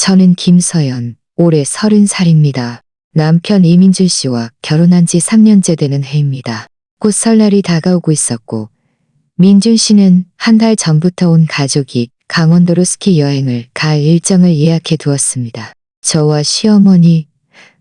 저는 김서연, 올해 30살입니다. 남편 이민준 씨와 결혼한 지 3년째 되는 해입니다. 곧 설날이 다가오고 있었고, 민준 씨는 한 달 전부터 온 가족이 강원도로 스키 여행을 갈 일정을 예약해 두었습니다. 저와 시어머니,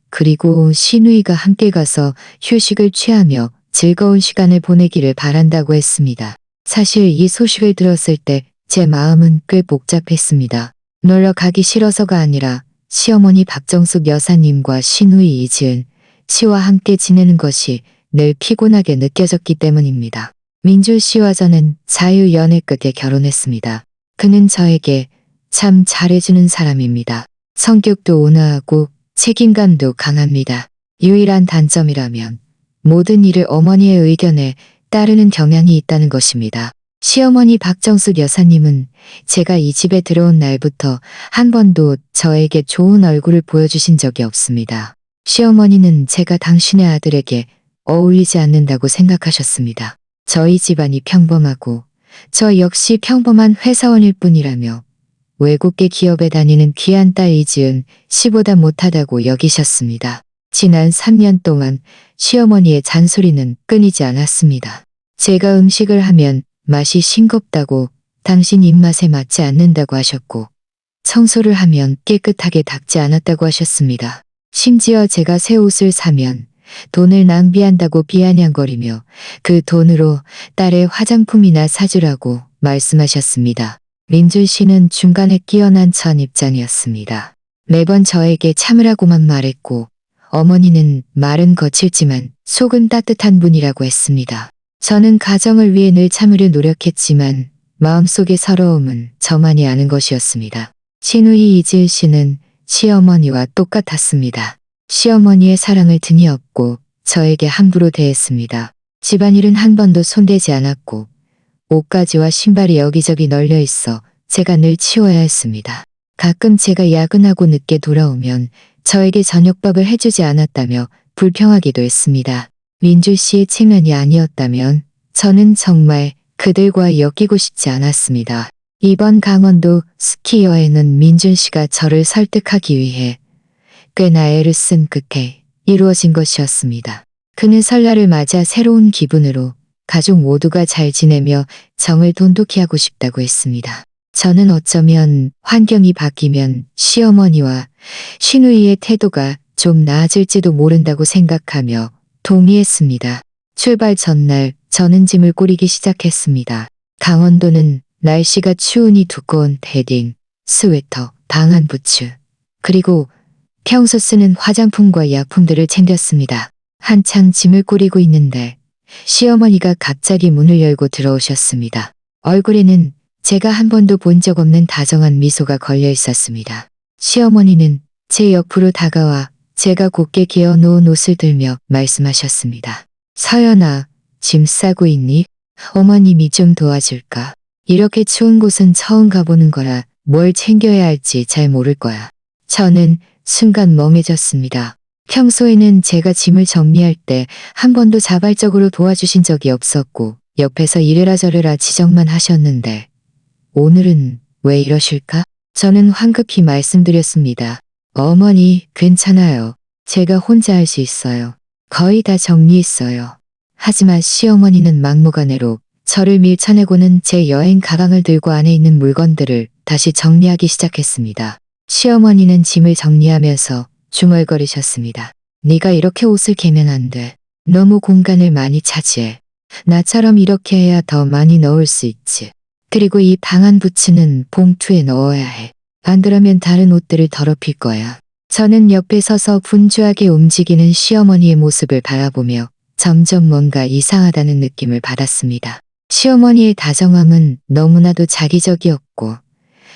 그리고 시누이가 함께 가서 휴식을 취하며 즐거운 시간을 보내기를 바란다고 했습니다. 사실 이 소식을 들었을 때 제 마음은 꽤 복잡했습니다. 놀러 가기 싫어서가 아니라 시어머니 박정숙 여사님과 시누이 이지은 씨와 함께 지내는 것이 늘 피곤하게 느껴졌기 때문입니다. 민준 씨와 저는 자유연애 끝에 결혼했습니다. 그는 저에게 참 잘해주는 사람입니다. 성격도 온화하고 책임감도 강합니다. 유일한 단점이라면 모든 일을 어머니의 의견에 따르는 경향이 있다는 것입니다. 시어머니 박정숙 여사님은 제가 이 집에 들어온 날부터 한 번도 저에게 좋은 얼굴을 보여주신 적이 없습니다. 시어머니는 제가 당신의 아들에게 어울리지 않는다고 생각하셨습니다. 저희 집안이 평범하고 저 역시 평범한 회사원일 뿐이라며 외국계 기업에 다니는 귀한 딸 이지은 씨보다 못하다고 여기셨습니다. 지난 3년 동안 시어머니의 잔소리는 끊이지 않았습니다. 제가 음식을 하면 맛이 싱겁다고 당신 입맛에 맞지 않는다고 하셨고, 청소를 하면 깨끗하게 닦지 않았다고 하셨습니다. 심지어 제가 새 옷을 사면 돈을 낭비한다고 비아냥거리며 그 돈으로 딸의 화장품이나 사주라고 말씀하셨습니다. 민준 씨는 중간에 끼어난 전 입장이었습니다. 매번 저에게 참으라고만 말했고, 어머니는 말은 거칠지만 속은 따뜻한 분이라고 했습니다. 저는 가정을 위해 늘 참으려 노력했지만 마음속의 서러움은 저만이 아는 것이었습니다. 시누이 이지은 씨는 시어머니와 똑같았습니다. 시어머니의 사랑을 등이 업고 저에게 함부로 대했습니다. 집안일은 한 번도 손대지 않았고 옷가지와 신발이 여기저기 널려 있어 제가 늘 치워야 했습니다. 가끔 제가 야근하고 늦게 돌아오면 저에게 저녁밥을 해주지 않았다며 불평하기도 했습니다. 민준 씨의 체면이 아니었다면 저는 정말 그들과 엮이고 싶지 않았습니다. 이번 강원도 스키 여행은 민준 씨가 저를 설득하기 위해 꽤나 애를 쓴 끝에 이루어진 것이었습니다. 그는 설날을 맞아 새로운 기분으로 가족 모두가 잘 지내며 정을 돈독히 하고 싶다고 했습니다. 저는 어쩌면 환경이 바뀌면 시어머니와 시누이의 태도가 좀 나아질지도 모른다고 생각하며 동의했습니다. 출발 전날 저는 짐을 꾸리기 시작했습니다. 강원도는 날씨가 추우니 두꺼운 패딩, 스웨터, 방한 부츠, 그리고 평소 쓰는 화장품과 약품들을 챙겼습니다. 한창 짐을 꾸리고 있는데 시어머니가 갑자기 문을 열고 들어오셨습니다. 얼굴에는 제가 한 번도 본 적 없는 다정한 미소가 걸려 있었습니다. 시어머니는 제 옆으로 다가와 제가 곱게 개어 놓은 옷을 들며 말씀하셨습니다. 서연아, 짐 싸고 있니? 어머님이 좀 도와줄까? 이렇게 추운 곳은 처음 가보는 거라 뭘 챙겨야 할지 잘 모를 거야. 저는 순간 멍해졌습니다. 평소에는 제가 짐을 정리할 때 한 번도 자발적으로 도와주신 적이 없었고 옆에서 이래라 저래라 지적만 하셨는데 오늘은 왜 이러실까? 저는 황급히 말씀드렸습니다. 어머니, 괜찮아요. 제가 혼자 할 수 있어요. 거의 다 정리했어요. 하지만 시어머니는 막무가내로 저를 밀쳐내고는 제 여행 가방을 들고 안에 있는 물건들을 다시 정리하기 시작했습니다. 시어머니는 짐을 정리하면서 중얼거리셨습니다. 네가 이렇게 옷을 개면 안 돼. 너무 공간을 많이 차지해. 나처럼 이렇게 해야 더 많이 넣을 수 있지. 그리고 이 방한 부츠는 봉투에 넣어야 해. 안 그러면 다른 옷들을 더럽힐 거야. 저는 옆에 서서 분주하게 움직이는 시어머니의 모습을 바라보며 점점 뭔가 이상하다는 느낌을 받았습니다. 시어머니의 다정함은 너무나도 자기적이었고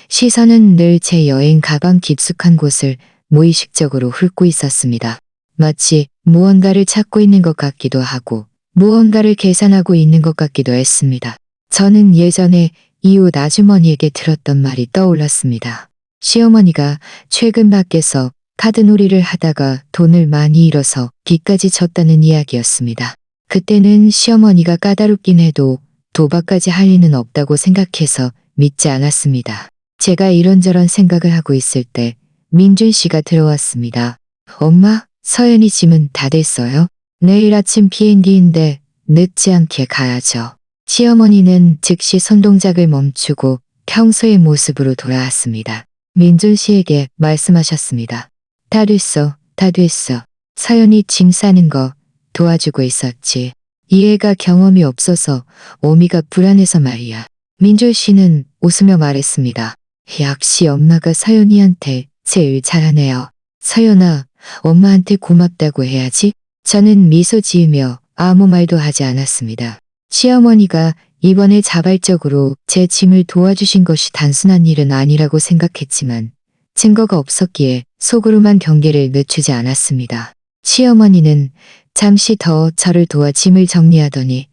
시선은 늘 제 여행 가방 깊숙한 곳을 무의식적으로 훑고 있었습니다. 마치 무언가를 찾고 있는 것 같기도 하고 무언가를 계산하고 있는 것 같기도 했습니다. 저는 예전에 이웃 아주머니에게 들었던 말이 떠올랐습니다. 시어머니가 최근 밖에서 카드놀이를 하다가 돈을 많이 잃어서 빚까지 졌다는 이야기였습니다. 그때는 시어머니가 까다롭긴 해도 도박까지 할 리는 없다고 생각해서 믿지 않았습니다. 제가 이런저런 생각을 하고 있을 때 민준 씨가 들어왔습니다. 엄마, 서연이 짐은 다 됐어요? 내일 아침 비행기인데 늦지 않게 가야죠. 시어머니는 즉시 손동작을 멈추고 평소의 모습으로 돌아왔습니다. 민준 씨에게 말씀하셨습니다. 다 됐어, 다 됐어. 서연이 짐 싸는 거 도와주고 있었지. 이해가 경험이 없어서 어미가 불안해서 말이야. 민준 씨는 웃으며 말했습니다. 역시 엄마가 서연이한테 제일 잘하네요. 서연아, 엄마한테 고맙다고 해야지. 저는 미소 지으며 아무 말도 하지 않았습니다. 시어머니가 이번에 자발적으로 제 짐을 도와주신 것이 단순한 일은 아니라고 생각했지만 증거가 없었기에 속으로만 경계를 늦추지 않았습니다. 시어머니는 잠시 더 저를 도와 짐을 정리하더니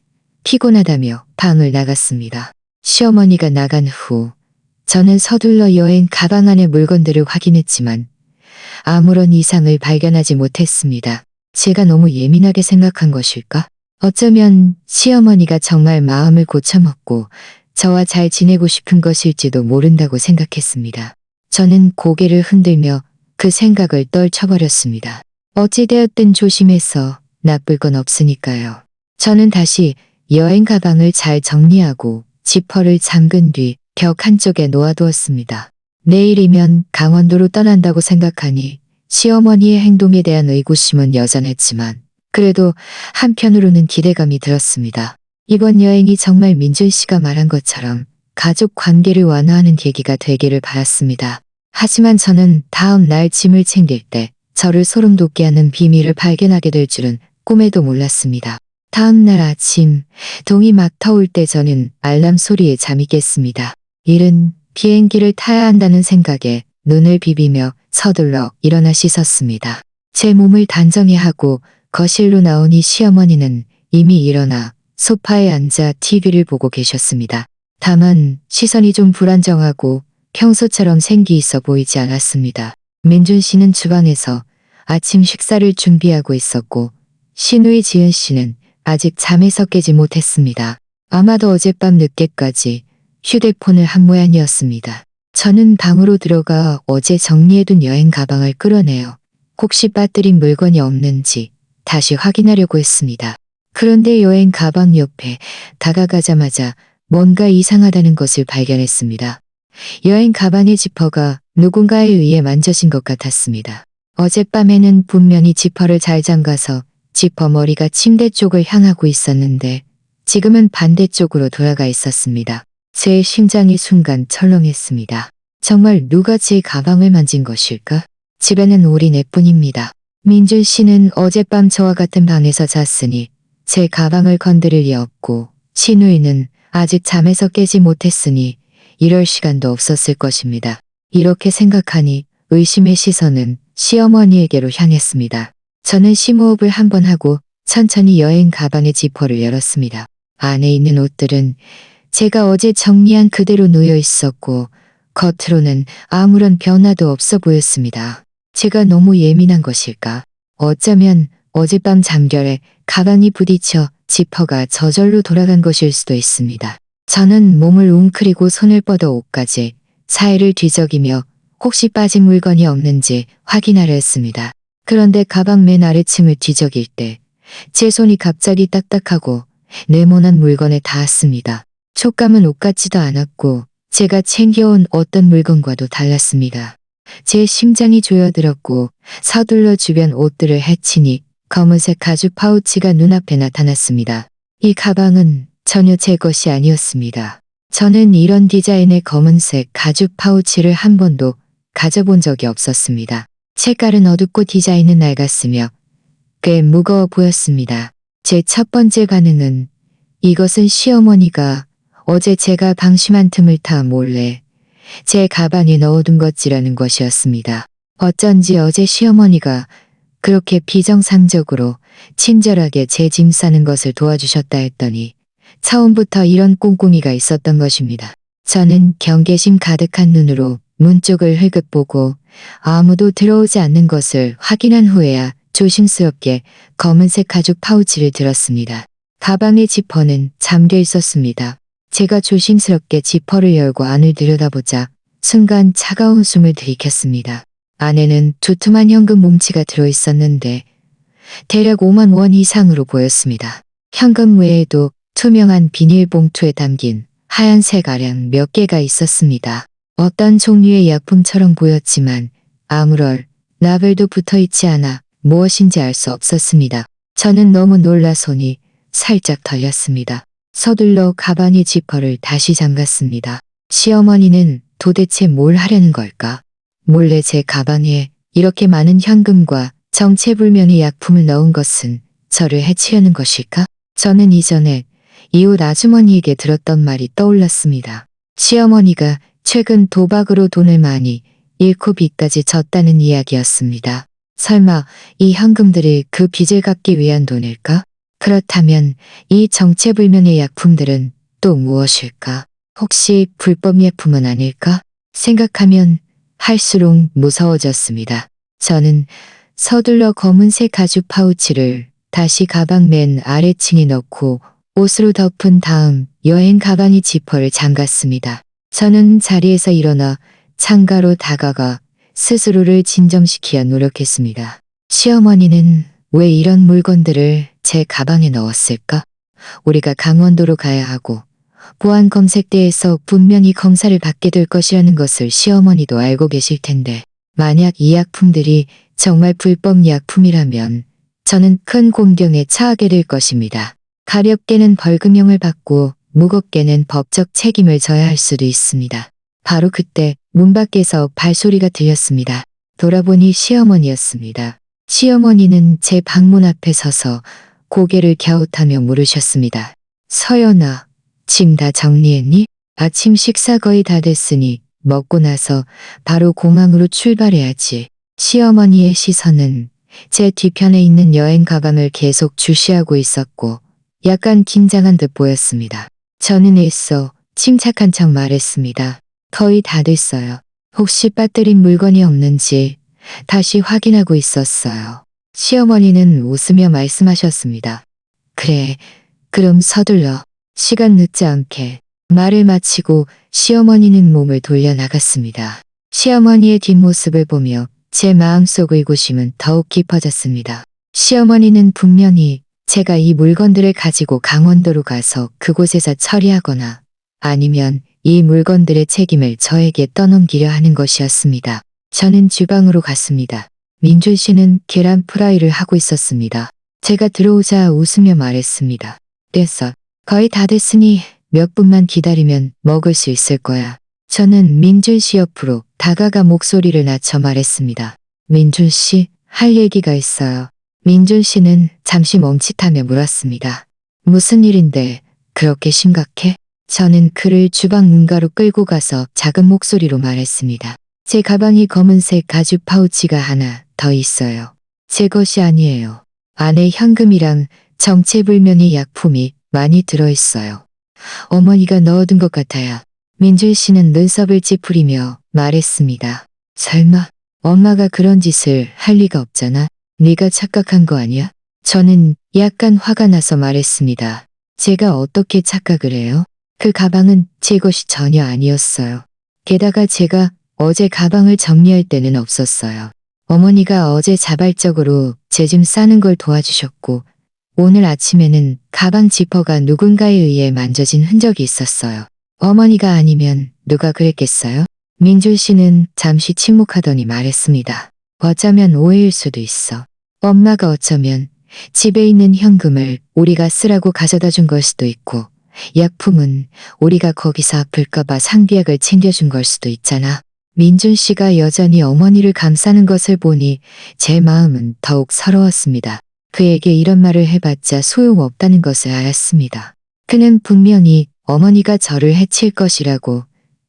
피곤하다며 방을 나갔습니다. 시어머니가 나간 후 저는 서둘러 여행 가방 안의 물건들을 확인했지만 아무런 이상을 발견하지 못했습니다. 제가 너무 예민하게 생각한 것일까? 어쩌면 시어머니가 정말 마음을 고쳐먹고 저와 잘 지내고 싶은 것일지도 모른다고 생각했습니다. 저는 고개를 흔들며 그 생각을 떨쳐버렸습니다. 어찌되었든 조심해서 나쁠 건 없으니까요. 저는 다시 여행 가방을 잘 정리하고 지퍼를 잠근 뒤 벽 한쪽에 놓아두었습니다. 내일이면 강원도로 떠난다고 생각하니 시어머니의 행동에 대한 의구심은 여전했지만 그래도 한편으로는 기대감이 들었습니다. 이번 여행이 정말 민준 씨가 말한 것처럼 가족 관계를 완화하는 계기가 되기를 바랐습니다. 하지만 저는 다음 날 짐을 챙길 때 저를 소름 돋게 하는 비밀을 발견하게 될 줄은 꿈에도 몰랐습니다. 다음 날 아침 동이 막 터올 때 저는 알람 소리에 잠이 깼습니다. 일은 비행기를 타야 한다는 생각에 눈을 비비며 서둘러 일어나 씻었습니다. 제 몸을 단정히 하고 거실로 나오니 시어머니는 이미 일어나 소파에 앉아 TV를 보고 계셨습니다. 다만 시선이 좀 불안정하고 평소처럼 생기 있어 보이지 않았습니다. 민준 씨는 주방에서 아침 식사를 준비하고 있었고 시누이 지은 씨는 아직 잠에서 깨지 못했습니다. 아마도 어젯밤 늦게까지 휴대폰을 한 모양이었습니다. 저는 방으로 들어가 어제 정리해둔 여행 가방을 끌어내어 혹시 빠뜨린 물건이 없는지 다시 확인하려고 했습니다. 그런데 여행 가방 옆에 다가가자마자 뭔가 이상하다는 것을 발견했습니다. 여행 가방의 지퍼가 누군가에 의해 만져진 것 같았습니다. 어젯밤에는 분명히 지퍼를 잘 잠가서 지퍼 머리가 침대 쪽을 향하고 있었는데 지금은 반대쪽으로 돌아가 있었습니다. 제 심장이 순간 철렁했습니다. 정말 누가 제 가방을 만진 것일까? 집에는 우리 넷뿐입니다. 민준 씨는 어젯밤 저와 같은 방에서 잤으니 제 가방을 건드릴 리 없고 시누이는 아직 잠에서 깨지 못했으니 이럴 시간도 없었을 것입니다. 이렇게 생각하니 의심의 시선은 시어머니에게로 향했습니다. 저는 심호흡을 한번 하고 천천히 여행 가방의 지퍼를 열었습니다. 안에 있는 옷들은 제가 어제 정리한 그대로 놓여 있었고 겉으로는 아무런 변화도 없어 보였습니다. 제가 너무 예민한 것일까? 어쩌면 어젯밤 잠결에 가방이 부딪혀 지퍼가 저절로 돌아간 것일 수도 있습니다. 저는 몸을 웅크리고 손을 뻗어 옷까지 사이를 뒤적이며 혹시 빠진 물건이 없는지 확인하려 했습니다. 그런데 가방 맨 아래층을 뒤적일 때 제 손이 갑자기 딱딱하고 네모난 물건에 닿았습니다. 촉감은 옷 같지도 않았고 제가 챙겨온 어떤 물건과도 달랐습니다. 제 심장이 조여들었고 서둘러 주변 옷들을 헤치니 검은색 가죽 파우치가 눈앞에 나타났습니다. 이 가방은 전혀 제 것이 아니었습니다. 저는 이런 디자인의 검은색 가죽 파우치를 한 번도 가져본 적이 없었습니다. 색깔은 어둡고 디자인은 낡았으며 꽤 무거워 보였습니다. 제 첫 번째 반응은 이것은 시어머니가 어제 제가 방심한 틈을 타 몰래 제 가방에 넣어둔 것이라는 것이었습니다. 어쩐지 어제 시어머니가 그렇게 비정상적으로 친절하게 제 짐 싸는 것을 도와주셨다 했더니 처음부터 이런 꼼꼼이가 있었던 것입니다. 저는 경계심 가득한 눈으로 문 쪽을 흘끗 보고 아무도 들어오지 않는 것을 확인한 후에야 조심스럽게 검은색 가죽 파우치를 들었습니다. 가방의 지퍼는 잠겨 있었습니다. 제가 조심스럽게 지퍼를 열고 안을 들여다보자 순간 차가운 숨을 들이켰습니다. 안에는 두툼한 현금 뭉치가 들어있었는데 대략 5만 원 이상으로 보였습니다. 현금 외에도 투명한 비닐봉투에 담긴 하얀색 알약 몇 개가 있었습니다. 어떤 종류의 약품처럼 보였지만 아무럴 라벨도 붙어있지 않아 무엇인지 알 수 없었습니다. 저는 너무 놀라 손이 살짝 떨렸습니다. 서둘러 가방의 지퍼를 다시 잠갔습니다. 시어머니는 도대체 뭘 하려는 걸까? 몰래 제 가방에 이렇게 많은 현금과 정체불명의 약품을 넣은 것은 저를 해치려는 것일까? 저는 이전에 이웃 아주머니에게 들었던 말이 떠올랐습니다. 시어머니가 최근 도박으로 돈을 많이 잃고 빚까지 졌다는 이야기였습니다. 설마 이 현금들이 그 빚을 갚기 위한 돈일까? 그렇다면 이 정체불명의 약품들은 또 무엇일까? 혹시 불법 예품은 아닐까? 생각하면 할수록 무서워졌습니다. 저는 서둘러 검은색 가죽 파우치를 다시 가방 맨 아래층에 넣고 옷으로 덮은 다음 여행 가방의 지퍼를 잠갔습니다. 저는 자리에서 일어나 창가로 다가가 스스로를 진정시키려 노력했습니다. 시어머니는 왜 이런 물건들을 제 가방에 넣었을까? 우리가 강원도로 가야 하고 보안 검색대에서 분명히 검사를 받게 될 것이라는 것을 시어머니도 알고 계실 텐데 만약 이 약품들이 정말 불법 약품이라면 저는 큰 공경에 처하게 될 것입니다. 가볍게는 벌금형을 받고 무겁게는 법적 책임을 져야 할 수도 있습니다. 바로 그때 문 밖에서 발소리가 들렸습니다. 돌아보니 시어머니였습니다. 시어머니는 제 방문 앞에 서서 고개를 갸웃하며 물으셨습니다. 서연아, 짐 다 정리했니? 아침 식사 거의 다 됐으니 먹고 나서 바로 공항으로 출발해야지. 시어머니의 시선은 제 뒤편에 있는 여행 가방을 계속 주시하고 있었고 약간 긴장한 듯 보였습니다. 저는 애써 침착한 척 말했습니다. 거의 다 됐어요. 혹시 빠뜨린 물건이 없는지 다시 확인하고 있었어요. 시어머니는 웃으며 말씀하셨습니다. 그래, 그럼 서둘러. 시간 늦지 않게. 말을 마치고 시어머니는 몸을 돌려 나갔습니다. 시어머니의 뒷모습을 보며 제 마음속 의구심은 더욱 깊어졌습니다. 시어머니는 분명히 제가 이 물건들을 가지고 강원도로 가서 그곳에서 처리하거나 아니면 이 물건들의 책임을 저에게 떠넘기려 하는 것이었습니다. 저는 주방으로 갔습니다. 민준 씨는 계란 프라이를 하고 있었습니다. 제가 들어오자 웃으며 말했습니다. 됐어. 거의 다 됐으니 몇 분만 기다리면 먹을 수 있을 거야. 저는 민준 씨 옆으로 다가가 목소리를 낮춰 말했습니다. 민준 씨, 할 얘기가 있어요. 민준 씨는 잠시 멈칫하며 물었습니다. 무슨 일인데 그렇게 심각해? 저는 그를 주방 문가로 끌고 가서 작은 목소리로 말했습니다. 제 가방에 검은색 가죽 파우치가 하나 더 있어요. 제 것이 아니에요. 안에 현금이랑 정체불명의 약품이 많이 들어있어요. 어머니가 넣어둔 것 같아요. 민준 씨는 눈썹을 찌푸리며 말했습니다. 설마 엄마가 그런 짓을 할 리가 없잖아. 네가 착각한 거 아니야? 저는 약간 화가 나서 말했습니다. 제가 어떻게 착각을 해요? 그 가방은 제 것이 전혀 아니었어요. 게다가 제가 어제 가방을 정리할 때는 없었어요. 어머니가 어제 자발적으로 제 짐 싸는 걸 도와주셨고 오늘 아침에는 가방 지퍼가 누군가에 의해 만져진 흔적이 있었어요. 어머니가 아니면 누가 그랬겠어요? 민준 씨는 잠시 침묵하더니 말했습니다. 어쩌면 오해일 수도 있어. 엄마가 어쩌면 집에 있는 현금을 우리가 쓰라고 가져다 준 걸 수도 있고 약품은 우리가 거기서 아플까봐 상비약을 챙겨준 걸 수도 있잖아. 민준 씨가 여전히 어머니를 감싸는 것을 보니 제 마음은 더욱 서러웠습니다. 그에게 이런 말을 해봤자 소용없다는 것을 알았습니다. 그는 분명히 어머니가 저를 해칠 것이라고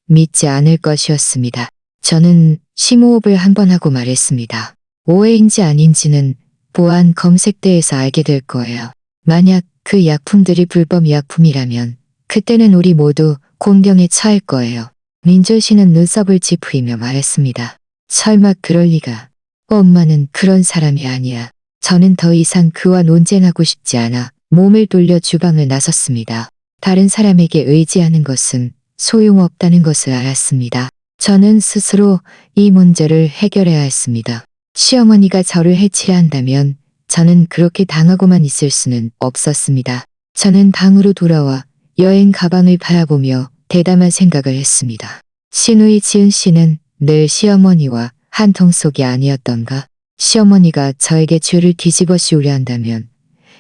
믿지 않을 것이었습니다. 저는 심호흡을 한 번 하고 말했습니다. 오해인지 아닌지는 보안 검색대에서 알게 될 거예요. 만약 그 약품들이 불법 약품이라면 그때는 우리 모두 공경에 처할 거예요. 민준 씨는 눈썹을 찌푸리며 말했습니다. 설마 그럴 리가. 엄마는 그런 사람이 아니야. 저는 더 이상 그와 논쟁하고 싶지 않아 몸을 돌려 주방을 나섰습니다. 다른 사람에게 의지하는 것은 소용없다는 것을 알았습니다. 저는 스스로 이 문제를 해결해야 했습니다. 시어머니가 저를 해치려 한다면 저는 그렇게 당하고만 있을 수는 없었습니다. 저는 방으로 돌아와 여행 가방을 바라보며 대담한 생각을 했습니다. 시누이 지은 씨는 늘 시어머니와 한 통속이 아니었던가? 시어머니가 저에게 죄를 뒤집어 씌우려 한다면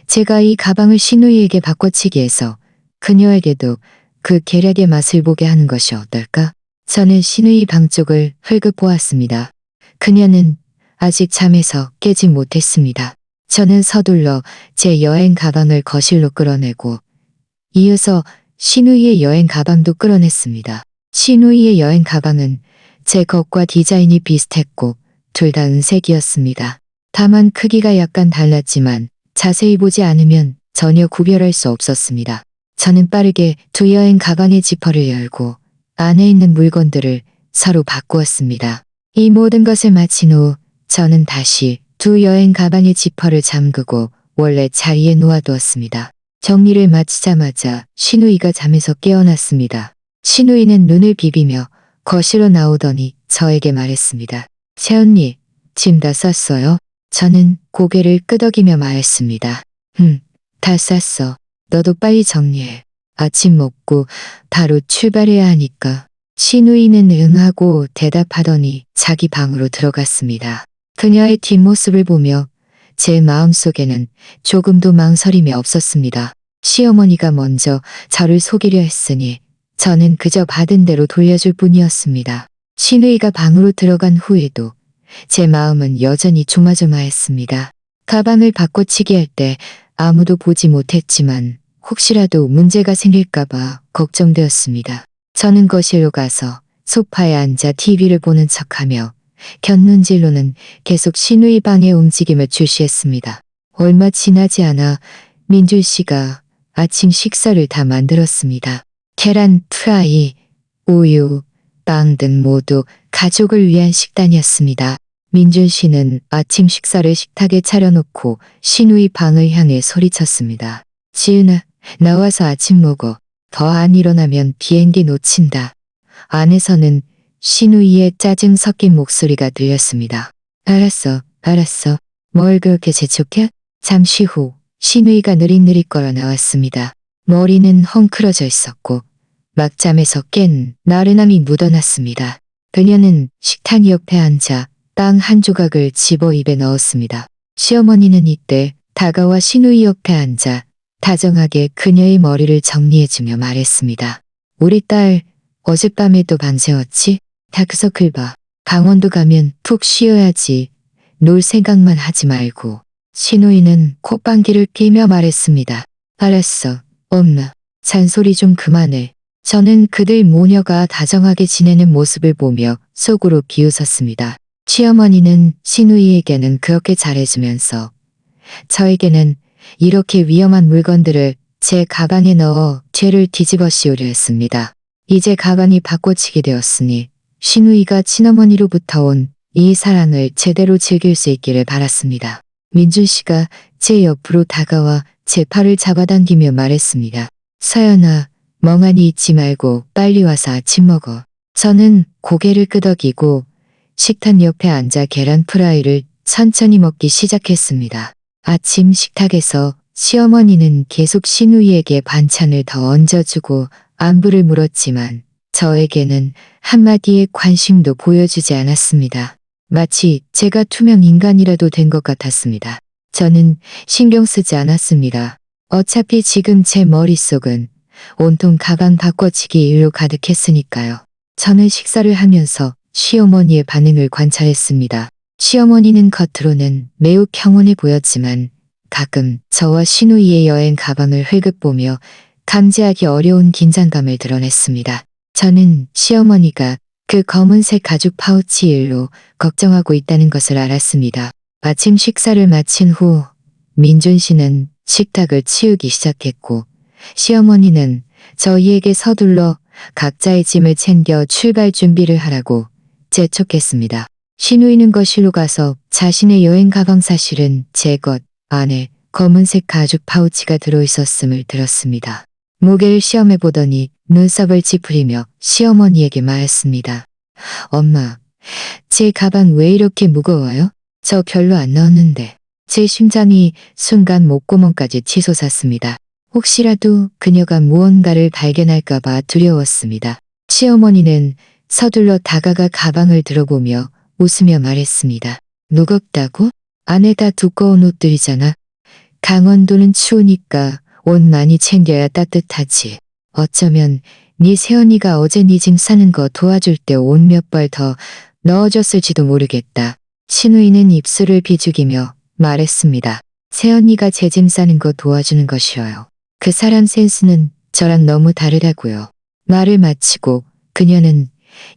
제가 이 가방을 시누이에게 바꿔치기 해서 그녀에게도 그 계략의 맛을 보게 하는 것이 어떨까? 저는 시누이 방 쪽을 흘끗 보았습니다. 그녀는 아직 잠에서 깨지 못했습니다. 저는 서둘러 제 여행 가방을 거실로 끌어내고 이어서 시누이의 여행 가방도 끌어냈습니다. 시누이의 여행 가방은 제 것과 디자인이 비슷했고 둘 다 은색이었습니다. 다만 크기가 약간 달랐지만 자세히 보지 않으면 전혀 구별할 수 없었습니다. 저는 빠르게 두 여행 가방의 지퍼를 열고 안에 있는 물건들을 서로 바꾸었습니다. 이 모든 것을 마친 후 저는 다시 두 여행 가방의 지퍼를 잠그고 원래 자리에 놓아두었습니다. 정리를 마치자마자 시누이가 잠에서 깨어났습니다. 시누이는 눈을 비비며 거실로 나오더니 저에게 말했습니다. 새언니, 짐 다 쌌어요? 저는 고개를 끄덕이며 말했습니다. 다 쌌어. 너도 빨리 정리해. 아침 먹고 바로 출발해야 하니까. 시누이는 응하고 대답하더니 자기 방으로 들어갔습니다. 그녀의 뒷모습을 보며 제 마음속에는 조금도 망설임이 없었습니다. 시어머니가 먼저 저를 속이려 했으니 저는 그저 받은 대로 돌려줄 뿐이었습니다. 시누이가 방으로 들어간 후에도 제 마음은 여전히 조마조마했습니다. 가방을 바꿔치기 할 때 아무도 보지 못했지만 혹시라도 문제가 생길까봐 걱정되었습니다. 저는 거실로 가서 소파에 앉아 TV를 보는 척하며 곁눈질로는 계속 시누이 방의 움직임을 주시했습니다. 얼마 지나지 않아 민준 씨가 아침 식사를 다 만들었습니다. 계란 프라이, 우유, 빵 등 모두 가족을 위한 식단이었습니다. 민준 씨는 아침 식사를 식탁에 차려놓고 시누이 방을 향해 소리쳤습니다. 지은아, 나와서 아침 먹어. 더 안 일어나면 비행기 놓친다. 안에서는 시누이의 짜증 섞인 목소리가 들렸습니다. 알았어, 알았어. 뭘 그렇게 재촉해? 잠시 후 시누이가 느릿느릿 걸어 나왔습니다. 머리는 헝클어져 있었고 막잠에서 깬 나른함이 묻어났습니다. 그녀는 식탁 옆에 앉아 빵 한 조각을 집어 입에 넣었습니다. 시어머니는 이때 다가와 시누이 옆에 앉아 다정하게 그녀의 머리를 정리해주며 말했습니다. 우리 딸 어젯밤에도 밤새웠지? 다크서클 봐. 강원도 가면 푹 쉬어야지. 놀 생각만 하지 말고. 시누이는 콧방귀를 뀌며 말했습니다. 알았어, 엄마. 잔소리 좀 그만해. 저는 그들 모녀가 다정하게 지내는 모습을 보며 속으로 비웃었습니다. 시어머니는 시누이에게는 그렇게 잘해주면서 저에게는 이렇게 위험한 물건들을 제 가방에 넣어 죄를 뒤집어 씌우려 했습니다. 이제 가방이 바꿔치기 되었으니 시누이가 친어머니로부터 온 이 사랑을 제대로 즐길 수 있기를 바랐습니다. 민준 씨가 제 옆으로 다가와 제 팔을 잡아당기며 말했습니다. 서연아, 멍하니 있지 말고 빨리 와서 아침 먹어. 저는 고개를 끄덕이고 식탁 옆에 앉아 계란 프라이를 천천히 먹기 시작했습니다. 아침 식탁에서 시어머니는 계속 시누이에게 반찬을 더 얹어주고 안부를 물었지만 저에게는 한마디의 관심도 보여주지 않았습니다. 마치 제가 투명 인간이라도 된 것 같았습니다. 저는 신경 쓰지 않았습니다. 어차피 지금 제 머릿속은 온통 가방 바꿔치기 일로 가득했으니까요. 저는 식사를 하면서 시어머니의 반응을 관찰했습니다. 시어머니는 겉으로는 매우 평온해 보였지만 가끔 저와 시누이의 여행 가방을 흘끗 보며 감지하기 어려운 긴장감을 드러냈습니다. 저는 시어머니가 그 검은색 가죽 파우치 일로 걱정하고 있다는 것을 알았습니다. 아침 식사를 마친 후 민준 씨는 식탁을 치우기 시작했고 시어머니는 저희에게 서둘러 각자의 짐을 챙겨 출발 준비를 하라고 재촉했습니다. 시누이는 거실로 가서 자신의 여행 가방 사실은 제 것 안에 검은색 가죽 파우치가 들어있었음을 들었습니다. 무게를 시험해 보더니 눈썹을 찌푸리며 시어머니에게 말했습니다. 엄마, 제 가방 왜 이렇게 무거워요? 저 별로 안 넣었는데. 제 심장이 순간 목구멍까지 치솟았습니다. 혹시라도 그녀가 무언가를 발견할까봐 두려웠습니다. 시어머니는 서둘러 다가가 가방을 들어보며 웃으며 말했습니다. 무겁다고? 안에다 두꺼운 옷들이잖아. 강원도는 추우니까 옷 많이 챙겨야 따뜻하지. 어쩌면 네 새언니가 어제 네 짐 싸는 거 도와줄 때 옷 몇 벌 더 넣어줬을지도 모르겠다. 신우이는 입술을 비죽이며 말했습니다. 새언니가 제 짐 싸는 거 도와주는 것이어요. 그 사람 센스는 저랑 너무 다르다고요. 말을 마치고 그녀는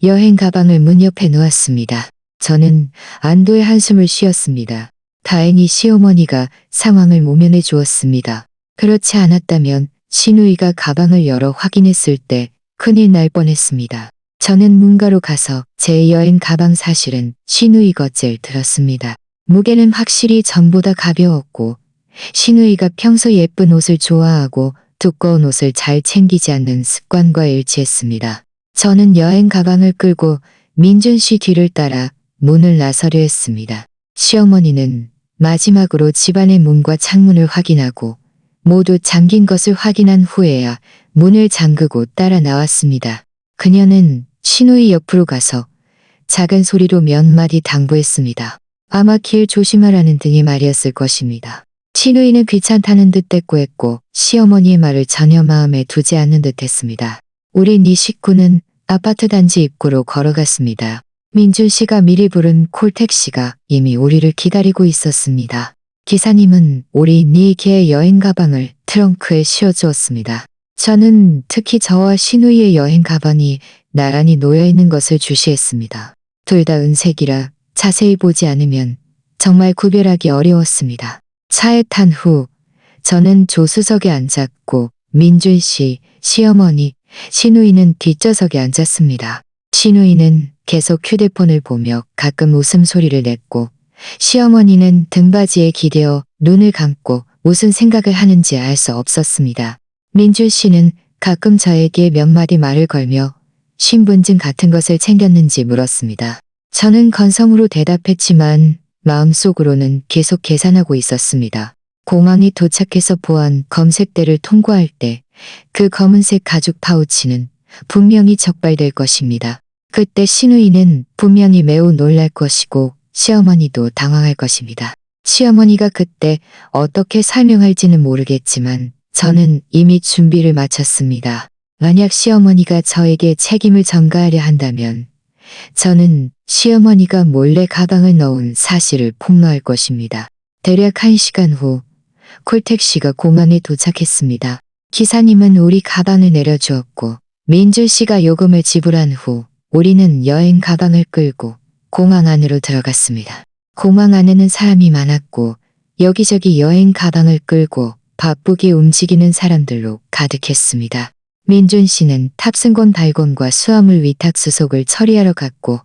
여행 가방을 문 옆에 놓았습니다. 저는 안도의 한숨을 쉬었습니다. 다행히 시어머니가 상황을 모면해 주었습니다. 그렇지 않았다면 신우이가 가방을 열어 확인했을 때 큰일 날 뻔했습니다. 저는 문가로 가서 제 여행 가방 사실은 신우이 것을 들었습니다. 무게는 확실히 전보다 가벼웠고 신우이가 평소 예쁜 옷을 좋아하고 두꺼운 옷을 잘 챙기지 않는 습관과 일치했습니다. 저는 여행 가방을 끌고 민준 씨 뒤를 따라 문을 나서려 했습니다. 시어머니는 마지막으로 집안의 문과 창문을 확인하고 모두 잠긴 것을 확인한 후에야 문을 잠그고 따라 나왔습니다. 그녀는 신우이 옆으로 가서 작은 소리로 몇 마디 당부했습니다. 아마 길 조심하라는 등의 말이었을 것입니다. 신우이는 귀찮다는 듯 대꾸했고 시어머니의 말을 전혀 마음에 두지 않는 듯 했습니다. 우리 네 식구는 아파트 단지 입구로 걸어갔습니다. 민준 씨가 미리 부른 콜택시가 이미 우리를 기다리고 있었습니다. 기사님은 우리 네 개 여행 가방을 트렁크에 씌워주었습니다. 저는 특히 저와 신우이의 여행 가방이 나란히 놓여있는 것을 주시했습니다. 둘 다 은색이라 자세히 보지 않으면 정말 구별하기 어려웠습니다. 차에 탄 후 저는 조수석에 앉았고 민준 씨, 시어머니, 신우이는 뒷좌석에 앉았습니다. 신우이는 계속 휴대폰을 보며 가끔 웃음소리를 냈고 시어머니는 등받이에 기대어 눈을 감고 무슨 생각을 하는지 알 수 없었습니다. 민준 씨는 가끔 저에게 몇 마디 말을 걸며 신분증 같은 것을 챙겼는지 물었습니다. 저는 건성으로 대답했지만 마음속으로는 계속 계산하고 있었습니다. 공항에 도착해서 보안 검색대를 통과할 때 그 검은색 가죽 파우치는 분명히 적발될 것입니다. 그때 신우이는 분명히 매우 놀랄 것이고 시어머니도 당황할 것입니다. 시어머니가 그때 어떻게 설명할지는 모르겠지만 저는 이미 준비를 마쳤습니다. 만약 시어머니가 저에게 책임을 전가하려 한다면 저는 시어머니가 몰래 가방을 넣은 사실을 폭로할 것입니다. 대략 1시간 후 콜택시가 공항에 도착했습니다. 기사님은 우리 가방을 내려주었고 민준 씨가 요금을 지불한 후 우리는 여행 가방을 끌고 공항 안으로 들어갔습니다. 공항 안에는 사람이 많았고 여기저기 여행 가방을 끌고 바쁘게 움직이는 사람들로 가득했습니다. 민준 씨는 탑승권 발권과 수화물 위탁 수속을 처리하러 갔고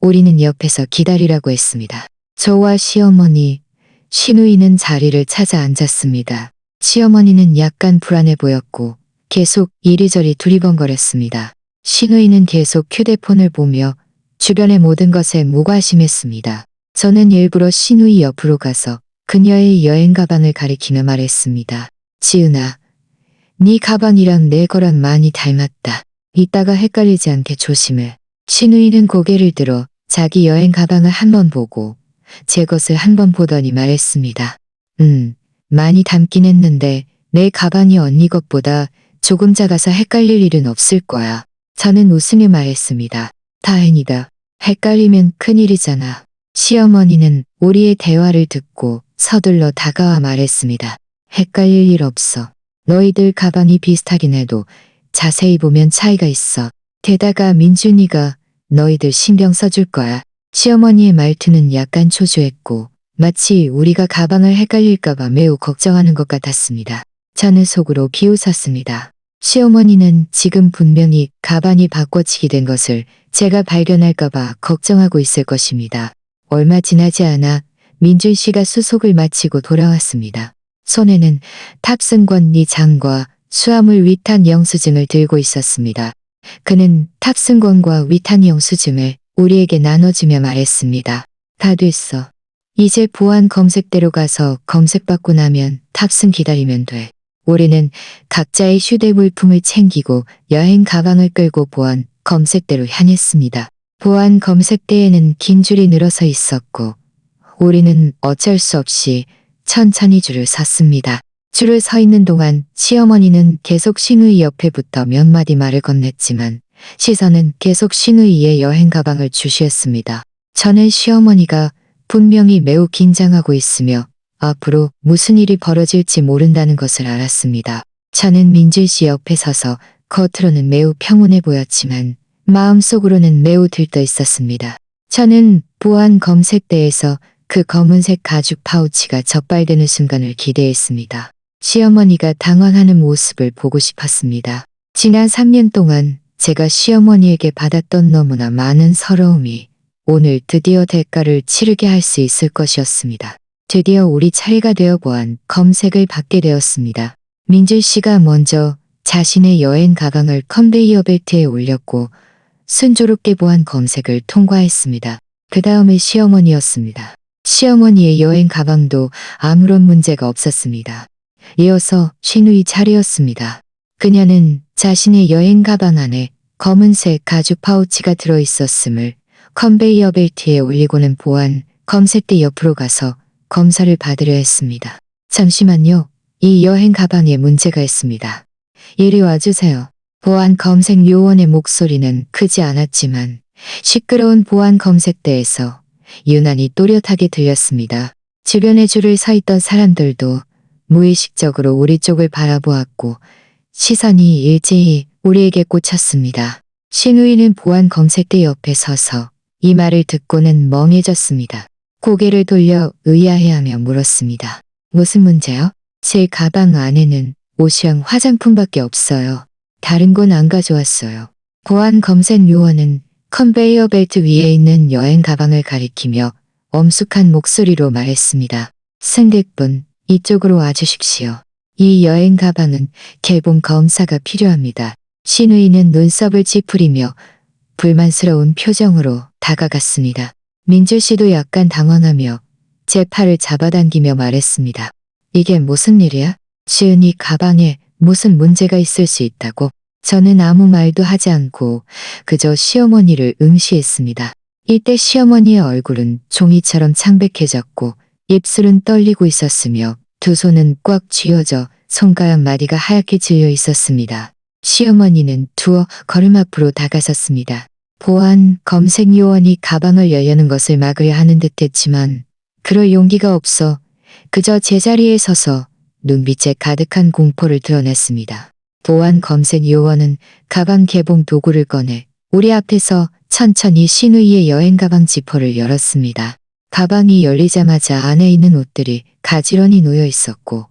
우리는 옆에서 기다리라고 했습니다. 저와 시어머니, 신우이는 자리를 찾아 앉았습니다. 시어머니는 약간 불안해 보였고 계속 이리저리 두리번거렸습니다. 신우이는 계속 휴대폰을 보며 주변의 모든 것에 무관심했습니다. 저는 일부러 신우이 옆으로 가서 그녀의 여행 가방을 가리키며 말했습니다. 지은아, 네 가방이랑 내 거랑 많이 닮았다. 이따가 헷갈리지 않게 조심해. 신우이는 고개를 들어 자기 여행 가방을 한번 보고 제 것을 한번 보더니 말했습니다. 많이 닮긴 했는데 내 가방이 언니 것보다 조금 작아서 헷갈릴 일은 없을 거야. 저는 웃으며 말했습니다. 다행이다. 헷갈리면 큰일이잖아. 시어머니는 우리의 대화를 듣고 서둘러 다가와 말했습니다. 헷갈릴 일 없어. 너희들 가방이 비슷하긴 해도 자세히 보면 차이가 있어. 게다가 민준이가 너희들 신경 써줄 거야. 시어머니의 말투는 약간 초조했고 마치 우리가 가방을 헷갈릴까봐 매우 걱정하는 것 같았습니다. 저는 속으로 비웃었습니다. 시어머니는 지금 분명히 가방이 바꿔치기 된 것을 제가 발견할까봐 걱정하고 있을 것입니다. 얼마 지나지 않아 민준 씨가 수속을 마치고 돌아왔습니다. 손에는 탑승권 2장과 수화물 위탁 영수증을 들고 있었습니다. 그는 탑승권과 위탁 영수증을 우리에게 나눠주며 말했습니다. 다 됐어. 이제 보안 검색대로 가서 검색받고 나면 탑승 기다리면 돼. 우리는 각자의 휴대물품을 챙기고 여행 가방을 끌고 보안 검색대로 향했습니다. 보안 검색대에는 긴 줄이 늘어서 있었고 우리는 어쩔 수 없이 천천히 줄을 섰습니다. 줄을 서 있는 동안 시어머니는 계속 신우이 옆에 붙어 몇 마디 말을 건넸지만 시선은 계속 신우이의 여행 가방을 주시했습니다. 저는 시어머니가 분명히 매우 긴장하고 있으며 앞으로 무슨 일이 벌어질지 모른다는 것을 알았습니다. 저는 민준 씨 옆에 서서 겉으로는 매우 평온해 보였지만 마음속으로는 매우 들떠 있었습니다. 저는 보안 검색대에서 그 검은색 가죽 파우치가 적발되는 순간을 기대했습니다. 시어머니가 당황하는 모습을 보고 싶었습니다. 지난 3년 동안 제가 시어머니에게 받았던 너무나 많은 서러움이 오늘 드디어 대가를 치르게 할 수 있을 것이었습니다. 드디어 우리 차례가 되어 보안 검색을 받게 되었습니다. 민준 씨가 먼저 자신의 여행 가방을 컨베이어 벨트에 올렸고 순조롭게 보안 검색을 통과했습니다. 그 다음에 시어머니였습니다. 시어머니의 여행 가방도 아무런 문제가 없었습니다. 이어서 신우이 차례였습니다. 그녀는 자신의 여행 가방 안에 검은색 가죽 파우치가 들어있었음을 컨베이어 벨트에 올리고는 보안 검색대 옆으로 가서 검사를 받으려 했습니다. 잠시만요. 이 여행 가방에 문제가 있습니다. 이리 와주세요. 보안 검색 요원의 목소리는 크지 않았지만 시끄러운 보안 검색대에서 유난히 또렷하게 들렸습니다. 주변에 줄을 서 있던 사람들도 무의식적으로 우리 쪽을 바라보았고 시선이 일제히 우리에게 꽂혔습니다. 신우이는 보안 검색대 옆에 서서 이 말을 듣고는 멍해졌습니다. 고개를 돌려 의아해하며 물었습니다. 무슨 문제요? 제 가방 안에는 옷이랑 화장품밖에 없어요. 다른 건 안 가져왔어요. 보안 검색 요원은 컨베이어 벨트 위에 있는 여행 가방을 가리키며 엄숙한 목소리로 말했습니다. 승객분, 이쪽으로 와주십시오. 이 여행 가방은 개봉 검사가 필요합니다. 신우이는 눈썹을 찌푸리며 불만스러운 표정으로 다가갔습니다. 민주 씨도 약간 당황하며 제 팔을 잡아당기며 말했습니다. 이게 무슨 일이야? 지은이 가방에 무슨 문제가 있을 수 있다고? 저는 아무 말도 하지 않고 그저 시어머니를 응시했습니다. 이때 시어머니의 얼굴은 종이처럼 창백해졌고 입술은 떨리고 있었으며 두 손은 꽉 쥐어져 손가락 마디가 하얗게 질려 있었습니다. 시어머니는 두어 걸음 앞으로 다가섰습니다. 보안 검색 요원이 가방을 열려는 것을 막으려 하는 듯했지만 그럴 용기가 없어 그저 제자리에 서서 눈빛에 가득한 공포를 드러냈습니다. 보안 검색 요원은 가방 개봉 도구를 꺼내 우리 앞에서 천천히 신우이의 여행 가방 지퍼를 열었습니다. 가방이 열리자마자 안에 있는 옷들이 가지런히 놓여 있었고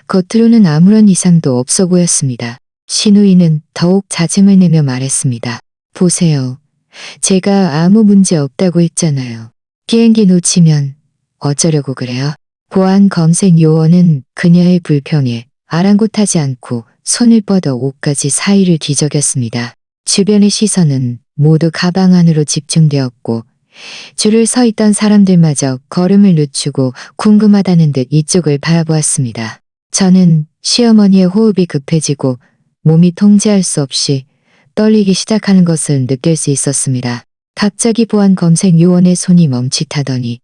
겉으로는 아무런 이상도 없어 보였습니다. 신우이는 더욱 자증을 내며 말했습니다. 보세요. 제가 아무 문제 없다고 했잖아요. 비행기 놓치면 어쩌려고 그래요? 보안 검색 요원은 그녀의 불평에 아랑곳하지 않고 손을 뻗어 옷까지 사이를 뒤적였습니다. 주변의 시선은 모두 가방 안으로 집중되었고 줄을 서 있던 사람들마저 걸음을 늦추고 궁금하다는 듯 이쪽을 바라보았습니다. 저는 시어머니의 호흡이 급해지고 몸이 통제할 수 없이 떨리기 시작하는 것을 느낄 수 있었습니다. 갑자기 보안 검색 요원의 손이 멈칫하더니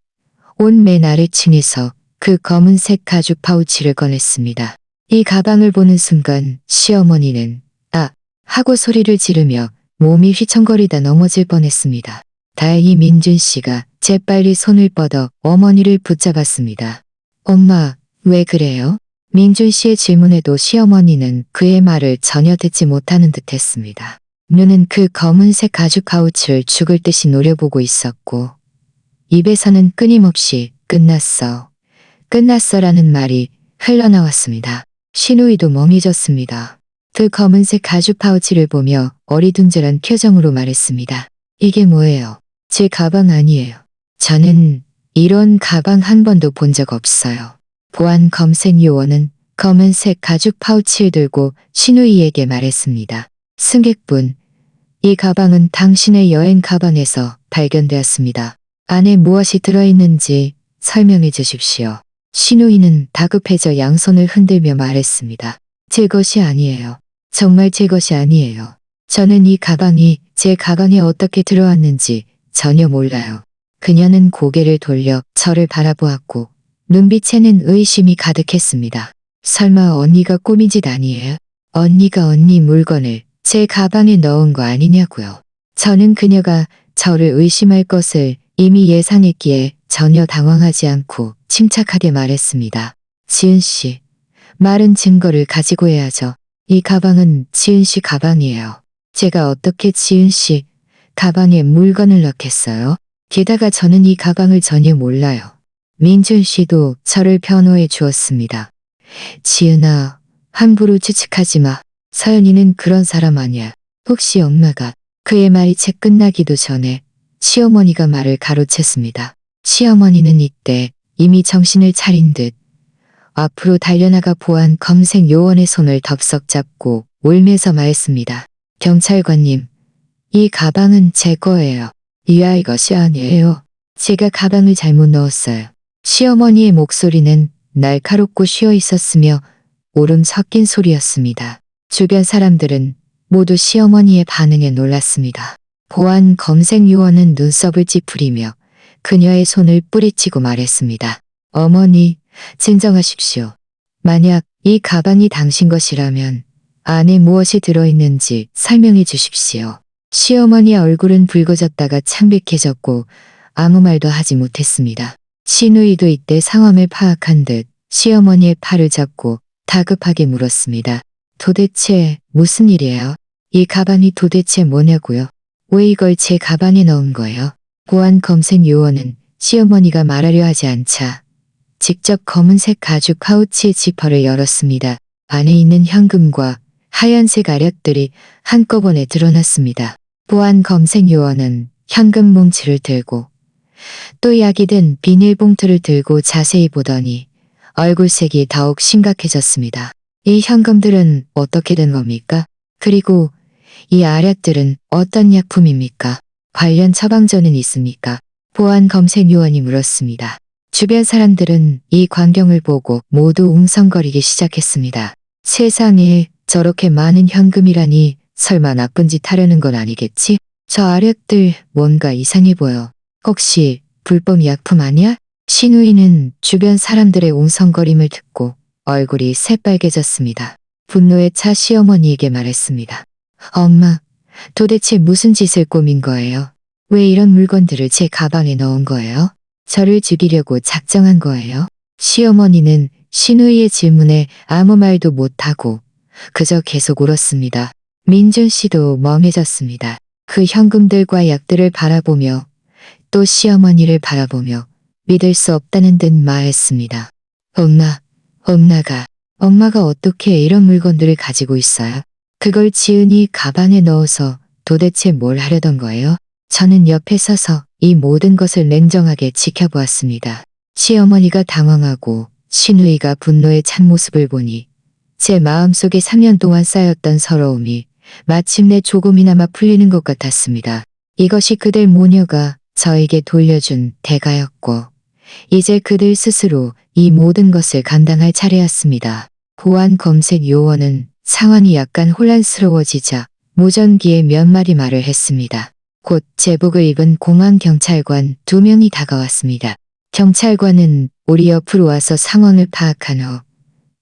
옷 맨 아래층에서 그 검은색 가죽 파우치를 꺼냈습니다. 이 가방을 보는 순간 시어머니는 아! 하고 소리를 지르며 몸이 휘청거리다 넘어질 뻔했습니다. 다행히 민준 씨가 재빨리 손을 뻗어 어머니를 붙잡았습니다. 엄마, 왜 그래요? 민준 씨의 질문에도 시어머니는 그의 말을 전혀 듣지 못하는 듯 했습니다. 눈은 그 검은색 가죽 파우치를 죽을 듯이 노려보고 있었고 입에서는 끊임없이 끝났어. 끝났어라는 말이 흘러나왔습니다. 신우이도 멍해졌습니다. 그 검은색 가죽 파우치를 보며 어리둥절한 표정으로 말했습니다. 이게 뭐예요? 제 가방 아니에요. 저는 이런 가방 한 번도 본 적 없어요. 보안 검색 요원은 검은색 가죽 파우치를 들고 신우이에게 말했습니다. 승객분, 이 가방은 당신의 여행 가방에서 발견되었습니다. 안에 무엇이 들어있는지 설명해 주십시오. 신우이는 다급해져 양손을 흔들며 말했습니다. 제 것이 아니에요. 정말 제 것이 아니에요. 저는 이 가방이 제 가방에 어떻게 들어왔는지 전혀 몰라요. 그녀는 고개를 돌려 저를 바라보았고 눈빛에는 의심이 가득했습니다. 설마 언니가 꾸민 짓 아니에요? 언니가 언니 물건을 제 가방에 넣은 거 아니냐고요. 저는 그녀가 저를 의심할 것을 이미 예상했기에 전혀 당황하지 않고 침착하게 말했습니다. 지은 씨, 말은 증거를 가지고 해야죠. 이 가방은 지은 씨 가방이에요. 제가 어떻게 지은 씨 가방에 물건을 넣겠어요? 게다가 저는 이 가방을 전혀 몰라요. 민준 씨도 저를 변호해 주었습니다. 지은아, 함부로 추측하지 마. 서연이는 그런 사람 아니야. 혹시 엄마가 그의 말이 채 끝나기도 전에 시어머니가 말을 가로챘습니다. 시어머니는 이때 이미 정신을 차린 듯 앞으로 달려나가 보안 검색 요원의 손을 덥석 잡고 울면서 말했습니다. 경찰관님, 이 가방은 제 거예요. 이 아이 것이 아니에요. 제가 가방을 잘못 넣었어요. 시어머니의 목소리는 날카롭고 쉬어 있었으며 울음 섞인 소리였습니다. 주변 사람들은 모두 시어머니의 반응에 놀랐습니다. 보안 검색 요원은 눈썹을 찌푸리며 그녀의 손을 뿌리치고 말했습니다. 어머니, 진정하십시오. 만약 이 가방이 당신 것이라면 안에 무엇이 들어있는지 설명해 주십시오. 시어머니의 얼굴은 붉어졌다가 창백해졌고 아무 말도 하지 못했습니다. 신우이도 이때 상황을 파악한 듯 시어머니의 팔을 잡고 다급하게 물었습니다. 도대체 무슨 일이에요? 이 가방이 도대체 뭐냐고요? 왜 이걸 제 가방에 넣은 거예요? 보안 검색 요원은 시어머니가 말하려 하지 않자 직접 검은색 가죽 파우치의 지퍼를 열었습니다. 안에 있는 현금과 하얀색 알약들이 한꺼번에 드러났습니다. 보안 검색 요원은 현금 뭉치를 들고 또 약이 든 비닐봉투를 들고 자세히 보더니 얼굴색이 더욱 심각해졌습니다. 이 현금들은 어떻게 된 겁니까? 그리고 이 알약들은 어떤 약품입니까? 관련 처방전은 있습니까? 보안 검색 요원이 물었습니다. 주변 사람들은 이 광경을 보고 모두 웅성거리기 시작했습니다. 세상에 저렇게 많은 현금이라니 설마 나쁜 짓 하려는 건 아니겠지? 저 알약들 뭔가 이상해 보여. 혹시 불법 약품 아니야? 신우이는 주변 사람들의 웅성거림을 듣고 얼굴이 새빨개졌습니다. 분노에 차 시어머니에게 말했습니다. 엄마, 도대체 무슨 짓을 꾸민 거예요? 왜 이런 물건들을 제 가방에 넣은 거예요? 저를 죽이려고 작정한 거예요? 시어머니는 신우이의 질문에 아무 말도 못하고 그저 계속 울었습니다. 민준 씨도 멍해졌습니다. 그 현금들과 약들을 바라보며 또 시어머니를 바라보며 믿을 수 없다는 듯 말했습니다. 엄마가 어떻게 이런 물건들을 가지고 있어요? 그걸 지은이 가방에 넣어서 도대체 뭘 하려던 거예요? 저는 옆에 서서 이 모든 것을 냉정하게 지켜보았습니다. 시어머니가 당황하고 신우이가 분노에 찬 모습을 보니 제 마음속에 3년 동안 쌓였던 서러움이 마침내 조금이나마 풀리는 것 같았습니다. 이것이 그들 모녀가 저에게 돌려준 대가였고 이제 그들 스스로 이 모든 것을 감당할 차례였습니다. 보안 검색 요원은 상황이 약간 혼란스러워지자 무전기에 몇 마디 말을 했습니다. 곧 제복을 입은 공항 경찰관 2명이 다가왔습니다. 경찰관은 우리 옆으로 와서 상황을 파악한 후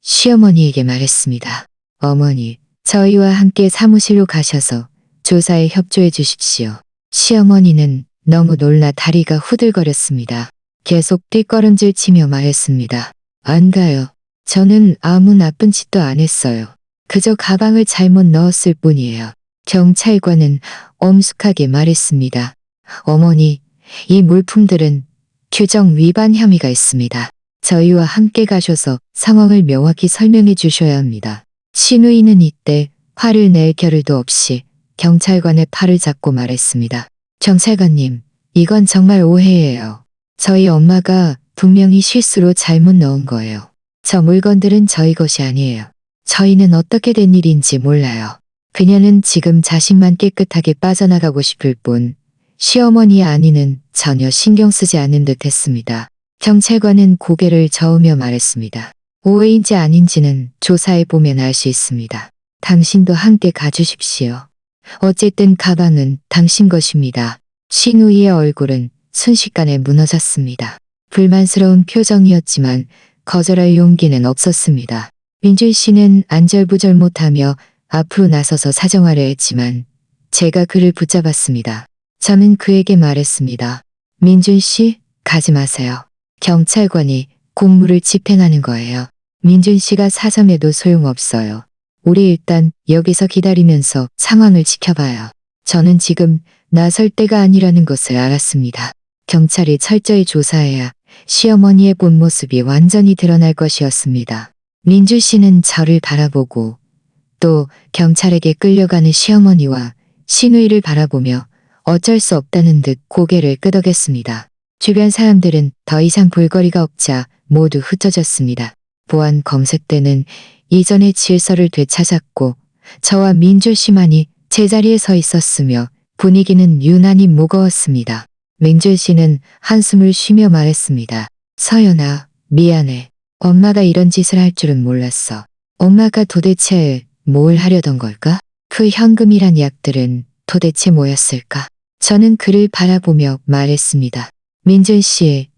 시어머니에게 말했습니다. 어머니, 저희와 함께 사무실로 가셔서 조사에 협조해 주십시오. 시어머니는 너무 놀라 다리가 후들거렸습니다. 계속 뒷걸음질 치며 말했습니다. 안 가요. 저는 아무 나쁜 짓도 안 했어요. 그저 가방을 잘못 넣었을 뿐이에요. 경찰관은 엄숙하게 말했습니다. 어머니, 이 물품들은 규정 위반 혐의가 있습니다. 저희와 함께 가셔서 상황을 명확히 설명해 주셔야 합니다. 신우이는 이때 화를 낼 겨를도 없이 경찰관의 팔을 잡고 말했습니다. 경찰관님, 이건 정말 오해예요. 저희 엄마가 분명히 실수로 잘못 넣은 거예요. 저 물건들은 저희 것이 아니에요. 저희는 어떻게 된 일인지 몰라요. 그녀는 지금 자신만 깨끗하게 빠져나가고 싶을 뿐 시어머니의 안위는 전혀 신경 쓰지 않는 듯 했습니다. 경찰관은 고개를 저으며 말했습니다. 오해인지 아닌지는 조사해 보면 알 수 있습니다. 당신도 함께 가주십시오. 어쨌든 가방은 당신 것입니다. 신우이의 얼굴은 순식간에 무너졌습니다. 불만스러운 표정이었지만 거절할 용기는 없었습니다. 민준 씨는 안절부절 못하며 앞으로 나서서 사정하려 했지만 제가 그를 붙잡았습니다. 저는 그에게 말했습니다. 민준 씨, 가지 마세요. 경찰관이 공무를 집행하는 거예요. 민준 씨가 사정해도 소용없어요. 우리 일단 여기서 기다리면서 상황을 지켜봐요. 저는 지금 나설 때가 아니라는 것을 알았습니다. 경찰이 철저히 조사해야 시어머니의 본 모습이 완전히 드러날 것이었습니다. 민주 씨는 저를 바라보고 또 경찰에게 끌려가는 시어머니와 신우이를 바라보며 어쩔 수 없다는 듯 고개를 끄덕였습니다. 주변 사람들은 더 이상 볼거리가 없자 모두 흩어졌습니다. 보안 검색 때는 이전의 질서를 되찾았고 저와 민주 씨만이 제자리에 서 있었으며 분위기는 유난히 무거웠습니다. 민준 씨는 한숨을 쉬며 말했습니다. 서연아, 미안해. 엄마가 이런 짓을 할 줄은 몰랐어. 엄마가 도대체 뭘 하려던 걸까? 그 현금이란 약들은 도대체 뭐였을까? 저는 그를 바라보며 말했습니다. 민준 씨,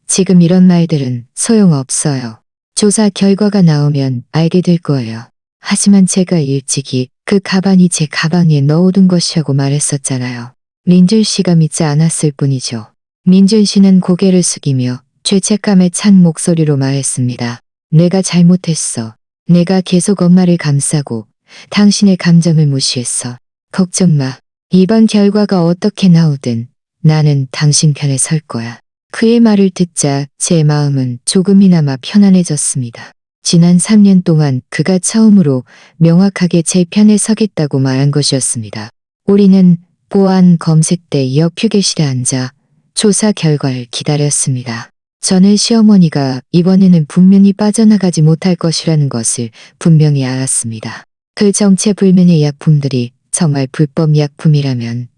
지금 이런 말들은 소용없어요. 조사 결과가 나오면 알게 될 거예요. 하지만 제가 일찍이 그 가방이 제 가방에 넣어둔 것이라고 말했었잖아요. 민준 씨가 믿지 않았을 뿐이죠. 민준 씨는 고개를 숙이며 죄책감에 찬 목소리로 말했습니다. 내가 잘못했어. 내가 계속 엄마를 감싸고 당신의 감정을 무시했어. 걱정 마. 이번 결과가 어떻게 나오든 나는 당신 편에 설 거야. 그의 말을 듣자 제 마음은 조금이나마 편안해졌습니다. 지난 3년 동안 그가 처음으로 명확하게 제 편에 서겠다고 말한 것이었습니다. 우리는 보안 검색 대 옆 휴게실에 앉아 조사 결과를 기다렸습니다. 저는 시어머니가 이번에는 분명히 빠져나가지 못할 것이라는 것을 분명히 알았습니다. 그 정체불명의 약품들이 정말 불법 약품이라면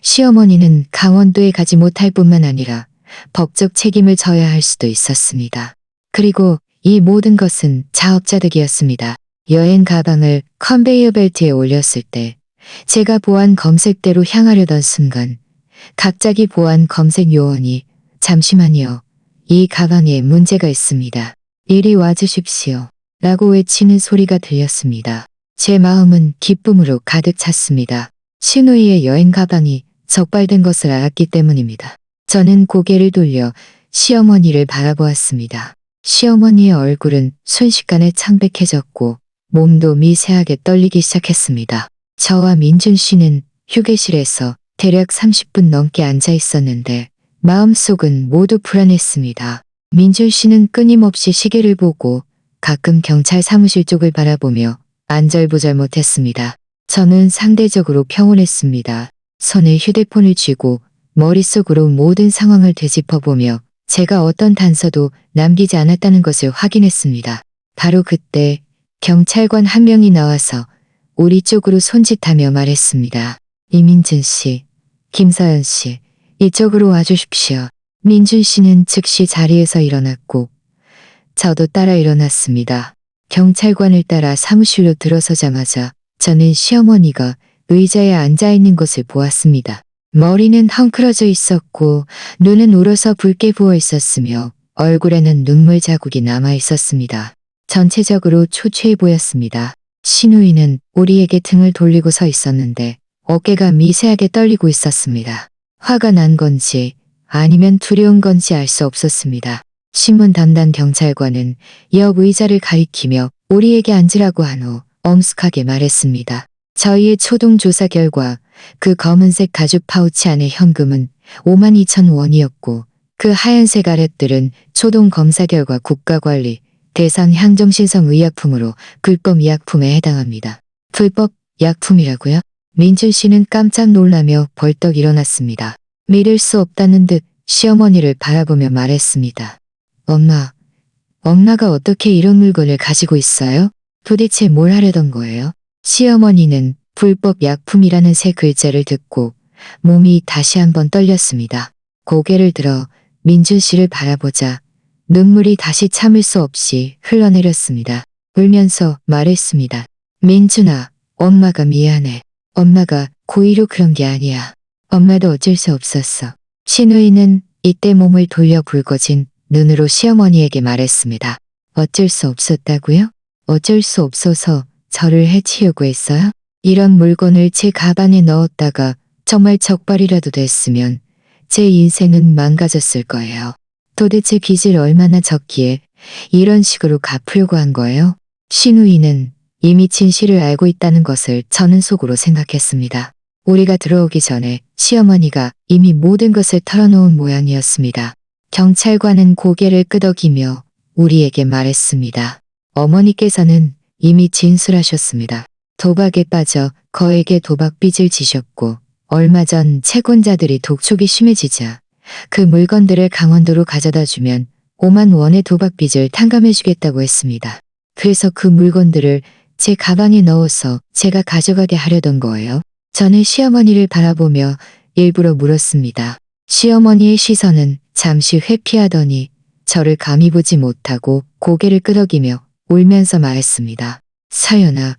시어머니는 강원도에 가지 못할 뿐만 아니라 법적 책임을 져야 할 수도 있었습니다. 그리고 이 모든 것은 자업자득이었습니다. 여행 가방을 컨베이어 벨트에 올렸을 때 제가 보안 검색대로 향하려던 순간 갑자기 보안 검색 요원이 잠시만요. 이 가방에 문제가 있습니다. 이리 와주십시오. 라고 외치는 소리가 들렸습니다. 제 마음은 기쁨으로 가득 찼습니다. 신우이의 여행 가방이 적발된 것을 알았기 때문입니다. 저는 고개를 돌려 시어머니를 바라보았습니다. 시어머니의 얼굴은 순식간에 창백해졌고 몸도 미세하게 떨리기 시작했습니다. 저와 민준 씨는 휴게실에서 대략 30분 넘게 앉아 있었는데 마음속은 모두 불안했습니다. 민준 씨는 끊임없이 시계를 보고 가끔 경찰 사무실 쪽을 바라보며 안절부절 못했습니다. 저는 상대적으로 평온했습니다. 손에 휴대폰을 쥐고 머릿속으로 모든 상황을 되짚어보며 제가 어떤 단서도 남기지 않았다는 것을 확인했습니다. 바로 그때 경찰관 한 명이 나와서 우리 쪽으로 손짓하며 말했습니다. 이민준 씨, 김서연 씨, 이쪽으로 와주십시오. 민준 씨는 즉시 자리에서 일어났고 저도 따라 일어났습니다. 경찰관을 따라 사무실로 들어서자마자 저는 시어머니가 의자에 앉아있는 것을 보았습니다. 머리는 헝클어져 있었고 눈은 울어서 붉게 부어 있었으며 얼굴에는 눈물 자국이 남아 있었습니다. 전체적으로 초췌해 보였습니다. 신우이는 우리에게 등을 돌리고 서 있었는데 어깨가 미세하게 떨리고 있었습니다. 화가 난 건지 아니면 두려운 건지 알 수 없었습니다. 신문 담당 경찰관은 옆 의자를 가리키며 우리에게 앉으라고 한 후 엄숙하게 말했습니다. 저희의 초동 조사 결과 그 검은색 가죽 파우치 안의 현금은 52,000원이었고 그 하얀색 아랫들은 초동 검사 결과 국가관리 대상 향정신성 의약품으로 불법 약품에 해당합니다. 불법 약품이라고요? 민준 씨는 깜짝 놀라며 벌떡 일어났습니다. 믿을 수 없다는 듯 시어머니를 바라보며 말했습니다. 엄마가 어떻게 이런 물건을 가지고 있어요? 도대체 뭘 하려던 거예요? 시어머니는 불법 약품이라는 세 글자를 듣고 몸이 다시 한번 떨렸습니다. 고개를 들어 민준 씨를 바라보자 눈물이 다시 참을 수 없이 흘러내렸습니다. 울면서 말했습니다. 민준아, 엄마가 미안해. 엄마가 고의로 그런 게 아니야. 엄마도 어쩔 수 없었어. 신우이는 이때 몸을 돌려 붉어진 눈으로 시어머니에게 말했습니다. 어쩔 수 없었다고요? 어쩔 수 없어서 저를 해치려고 했어요? 이런 물건을 제 가방에 넣었다가 정말 적발이라도 됐으면 제 인생은 망가졌을 거예요. 도대체 빚을 얼마나 졌기에 이런 식으로 갚으려고 한 거예요? 신우이는 이미 진실을 알고 있다는 것을 저는 속으로 생각했습니다. 우리가 들어오기 전에 시어머니가 이미 모든 것을 털어놓은 모양이었습니다. 경찰관은 고개를 끄덕이며 우리에게 말했습니다. 어머니께서는 이미 진술하셨습니다. 도박에 빠져 거액의 도박빚을 지셨고 얼마 전 채권자들이 독촉이 심해지자 그 물건들을 강원도로 가져다 주면 5만 원의 도박빚을 탕감해 주겠다고 했습니다. 그래서 그 물건들을 제 가방에 넣어서 제가 가져가게 하려던 거예요. 저는 시어머니를 바라보며 일부러 물었습니다. 시어머니의 시선은 잠시 회피하더니 저를 감히 보지 못하고 고개를 끄덕이며 울면서 말했습니다. 서연아,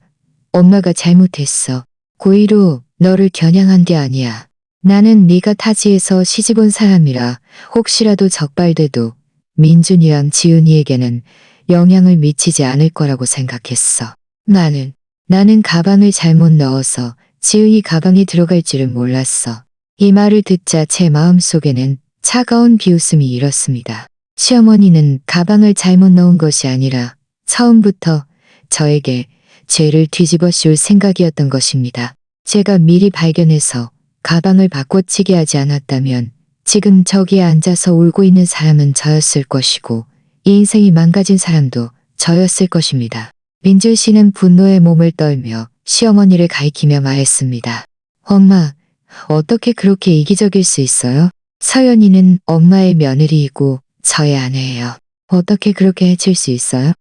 엄마가 잘못했어. 고의로 너를 겨냥한 게 아니야. 나는 네가 타지에서 시집 온 사람이라 혹시라도 적발돼도 민준이랑 지은이에게는 영향을 미치지 않을 거라고 생각했어. 나는 가방을 잘못 넣어서 지은이 가방에 들어갈 줄을 몰랐어. 이 말을 듣자 제 마음속에는 차가운 비웃음이 일었습니다. 시어머니는 가방을 잘못 넣은 것이 아니라 처음부터 저에게 죄를 뒤집어 씌울 생각이었던 것입니다. 제가 미리 발견해서 가방을 바꿔치기 하지 않았다면 지금 저기에 앉아서 울고 있는 사람은 저였을 것이고 이 인생이 망가진 사람도 저였을 것입니다. 민준 씨는 분노에 몸을 떨며 시어머니를 가리키며 말했습니다. 엄마, 어떻게 그렇게 이기적일 수 있어요? 서연이는 엄마의 며느리이고 저의 아내예요. 어떻게 그렇게 해칠 수 있어요?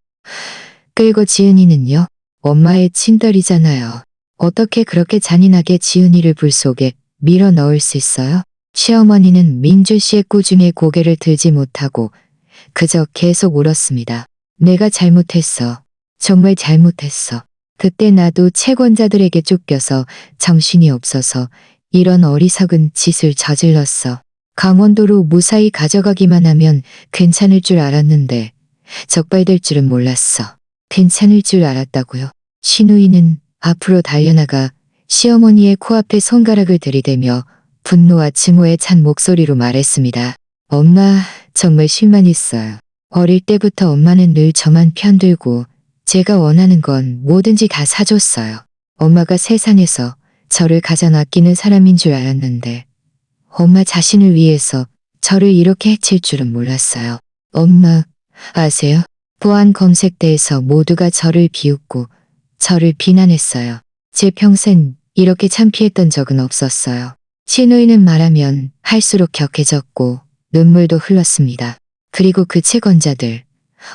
그리고 지은이는요? 엄마의 친딸이잖아요. 어떻게 그렇게 잔인하게 지은이를 불 속에 밀어 넣을 수 있어요? 시어머니는 민준 씨의 꾸중에 고개를 들지 못하고 그저 계속 울었습니다. 내가 잘못했어. 정말 잘못했어. 그때 나도 채권자들에게 쫓겨서 정신이 없어서 이런 어리석은 짓을 저질렀어. 강원도로 무사히 가져가기만 하면 괜찮을 줄 알았는데 적발될 줄은 몰랐어. 괜찮을 줄 알았다고요? 신우이는 앞으로 달려나가 시어머니의 코앞에 손가락을 들이대며 분노와 증오에 찬 목소리로 말했습니다. 엄마, 정말 실망했어요. 어릴 때부터 엄마는 늘 저만 편들고 제가 원하는 건 뭐든지 다 사줬어요. 엄마가 세상에서 저를 가장 아끼는 사람인 줄 알았는데 엄마 자신을 위해서 저를 이렇게 해칠 줄은 몰랐어요. 엄마, 아세요? 보안 검색대에서 모두가 저를 비웃고 저를 비난했어요. 제 평생 이렇게 창피했던 적은 없었어요. 신우이는 말하면 할수록 격해졌고 눈물도 흘렀습니다. 그리고 그 채권자들,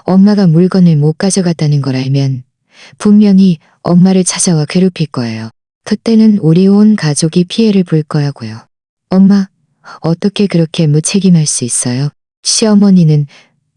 엄마가 물건을 못 가져갔다는 걸 알면 분명히 엄마를 찾아와 괴롭힐 거예요. 그때는 우리 온 가족이 피해를 볼 거라고요. 엄마, 어떻게 그렇게 무책임할 수 있어요? 시어머니는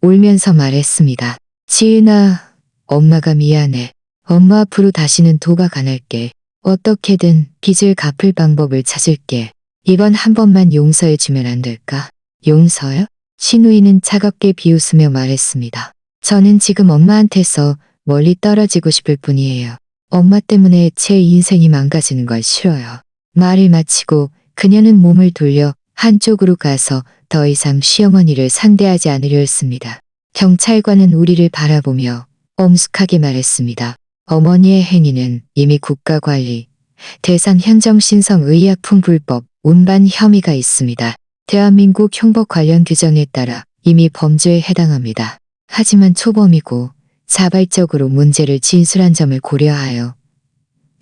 울면서 말했습니다. 지은아, 엄마가 미안해. 엄마 앞으로 다시는 도박 안 할게. 어떻게든 빚을 갚을 방법을 찾을게. 이번 한 번만 용서해주면 안 될까? 용서요? 신우이는 차갑게 비웃으며 말했습니다. 저는 지금 엄마한테서 멀리 떨어지고 싶을 뿐이에요. 엄마 때문에 제 인생이 망가지는 걸 싫어요. 말을 마치고 그녀는 몸을 돌려 한쪽으로 가서 더 이상 시어머니를 상대하지 않으려 했습니다. 경찰관은 우리를 바라보며 엄숙하게 말했습니다. 어머니의 행위는 이미 국가관리, 대상 현정신성 의약품 불법 운반 혐의가 있습니다. 대한민국 형법 관련 규정에 따라 이미 범죄에 해당합니다. 하지만 초범이고 자발적으로 문제를 진술한 점을 고려하여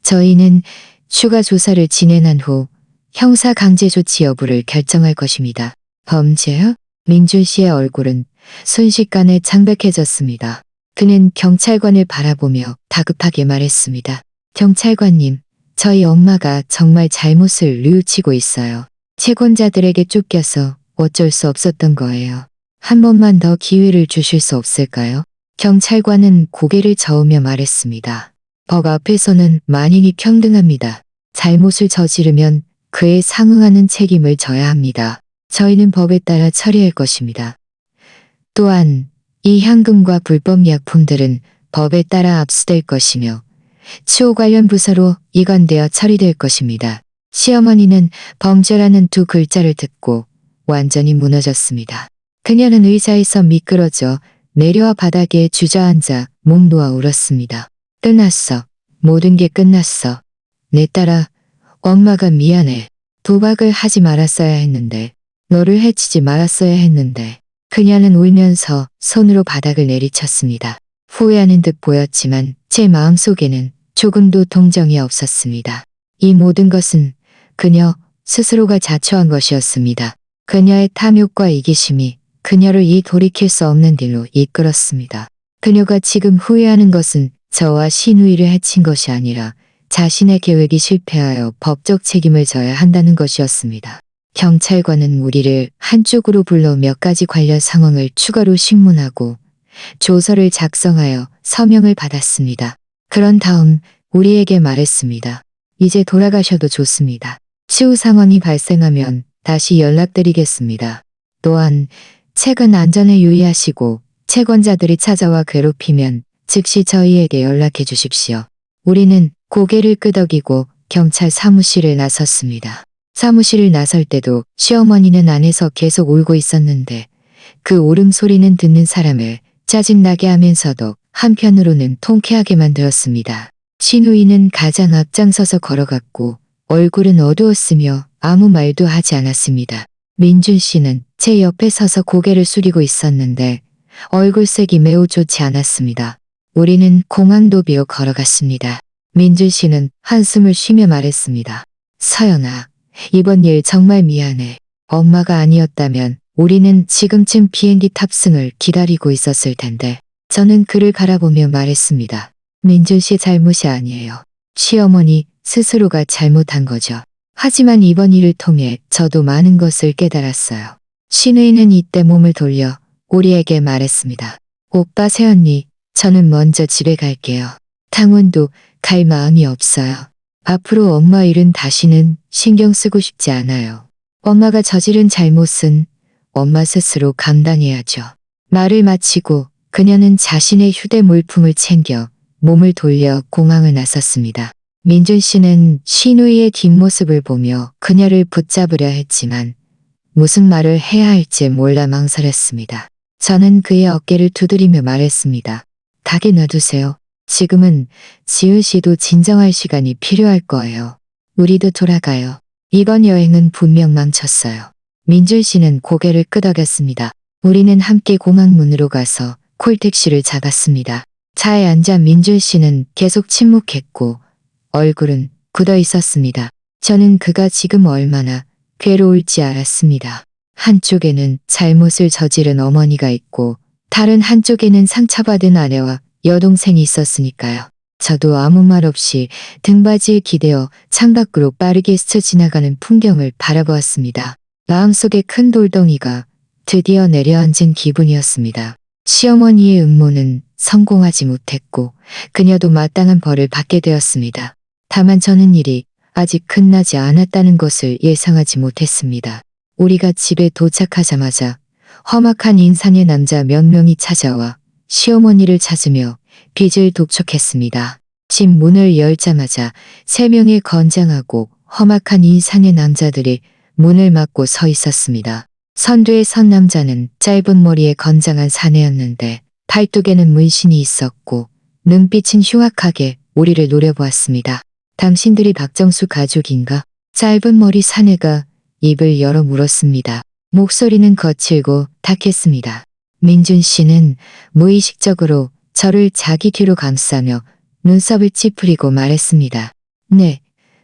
저희는 추가 조사를 진행한 후 형사 강제 조치 여부를 결정할 것입니다. 범죄요? 민준 씨의 얼굴은 순식간에 창백해졌습니다. 그는 경찰관을 바라보며 다급하게 말했습니다. 경찰관님, 저희 엄마가 정말 잘못을 뉘우치고 있어요. 채권자들에게 쫓겨서 어쩔 수 없었던 거예요. 한 번만 더 기회를 주실 수 없을까요? 경찰관은 고개를 저으며 말했습니다. 법 앞에서는 만인이 평등합니다. 잘못을 저지르면 그에 상응하는 책임을 져야 합니다. 저희는 법에 따라 처리할 것입니다. 또한 이 현금과 불법 약품들은 법에 따라 압수될 것이며 추후 관련 부서로 이관되어 처리될 것입니다. 시어머니는 범죄라는 두 글자를 듣고 완전히 무너졌습니다. 그녀는 의자에서 미끄러져 내려와 바닥에 주저앉아 목 놓아 울었습니다. 끝났어. 모든 게 끝났어. 내 딸아, 엄마가 미안해. 도박을 하지 말았어야 했는데, 너를 해치지 말았어야 했는데. 그녀는 울면서 손으로 바닥을 내리쳤습니다. 후회하는 듯 보였지만 제 마음속에는 조금도 동정이 없었습니다. 이 모든 것은 그녀 스스로가 자초한 것이었습니다. 그녀의 탐욕과 이기심이 그녀를 이 돌이킬 수 없는 길로 이끌었습니다. 그녀가 지금 후회하는 것은 저와 신우이를 해친 것이 아니라 자신의 계획이 실패하여 법적 책임을 져야 한다는 것이었습니다. 경찰관은 우리를 한쪽으로 불러 몇 가지 관련 상황을 추가로 신문하고 조서를 작성하여 서명을 받았습니다. 그런 다음 우리에게 말했습니다. 이제 돌아가셔도 좋습니다. 추후 상황이 발생하면 다시 연락드리겠습니다. 또한 최근 안전에 유의하시고 채권자들이 찾아와 괴롭히면 즉시 저희에게 연락해 주십시오. 우리는 고개를 끄덕이고 경찰 사무실에 나섰습니다. 사무실을 나설 때도 시어머니는 안에서 계속 울고 있었는데 그 울음소리는 듣는 사람을 짜증나게 하면서도 한편으로는 통쾌하게 만들었습니다. 신우이는 가장 앞장서서 걸어갔고 얼굴은 어두웠으며 아무 말도 하지 않았습니다. 민준 씨는 제 옆에 서서 고개를 숙이고 있었는데 얼굴색이 매우 좋지 않았습니다. 우리는 공항도비로 걸어갔습니다. 민준 씨는 한숨을 쉬며 말했습니다. 서연아, 이번 일 정말 미안해. 엄마가 아니었다면 우리는 지금쯤 비행기 탑승을 기다리고 있었을 텐데. 저는 그를 바라보며 말했습니다. 민준 씨 잘못이 아니에요. 시어머니 스스로가 잘못한 거죠. 하지만 이번 일을 통해 저도 많은 것을 깨달았어요. 신우이는 이때 몸을 돌려 우리에게 말했습니다. 오빠 새언니, 저는 먼저 집에 갈게요. 당원도 갈 마음이 없어요. 앞으로 엄마 일은 다시는 신경 쓰고 싶지 않아요. 엄마가 저지른 잘못은 엄마 스스로 감당해야죠. 말을 마치고 그녀는 자신의 휴대물품을 챙겨 몸을 돌려 공항을 나섰습니다. 민준 씨는 신우이의 뒷모습을 보며 그녀를 붙잡으려 했지만 무슨 말을 해야 할지 몰라 망설였습니다. 저는 그의 어깨를 두드리며 말했습니다. 가게 놔두세요. 지금은 지은 씨도 진정할 시간이 필요할 거예요. 우리도 돌아가요. 이번 여행은 분명 망쳤어요. 민준 씨는 고개를 끄덕였습니다. 우리는 함께 공항 문으로 가서 콜택시를 잡았습니다. 차에 앉아 민준 씨는 계속 침묵했고 얼굴은 굳어 있었습니다. 저는 그가 지금 얼마나 괴로울지 알았습니다. 한쪽에는 잘못을 저지른 어머니가 있고 다른 한쪽에는 상처받은 아내와 여동생이 있었으니까요. 저도 아무 말 없이 등받이에 기대어 창밖으로 빠르게 스쳐 지나가는 풍경을 바라보았습니다. 마음속에 큰 돌덩이가 드디어 내려앉은 기분이었습니다. 시어머니의 음모는 성공하지 못했고 그녀도 마땅한 벌을 받게 되었습니다. 다만 저는 일이 아직 끝나지 않았다는 것을 예상하지 못했습니다. 우리가 집에 도착하자마자 험악한 인상의 남자 몇 명이 찾아와 시어머니를 찾으며 빚을 독촉했습니다. 집 문을 열자마자 3명의 건장하고 험악한 인상의 남자들이 문을 막고 서 있었습니다. 선두에 선 남자는 짧은 머리에 건장한 사내였는데 팔뚝에는 문신이 있었고 눈빛은 흉악하게 우리를 노려보았습니다. 당신들이 박정수 가족인가? 짧은 머리 사내가 입을 열어 물었습니다. 목소리는 거칠고 탁했습니다. 민준 씨는 무의식적으로 저를 자기 뒤로 감싸며 눈썹을 찌푸리고 말했습니다. 네,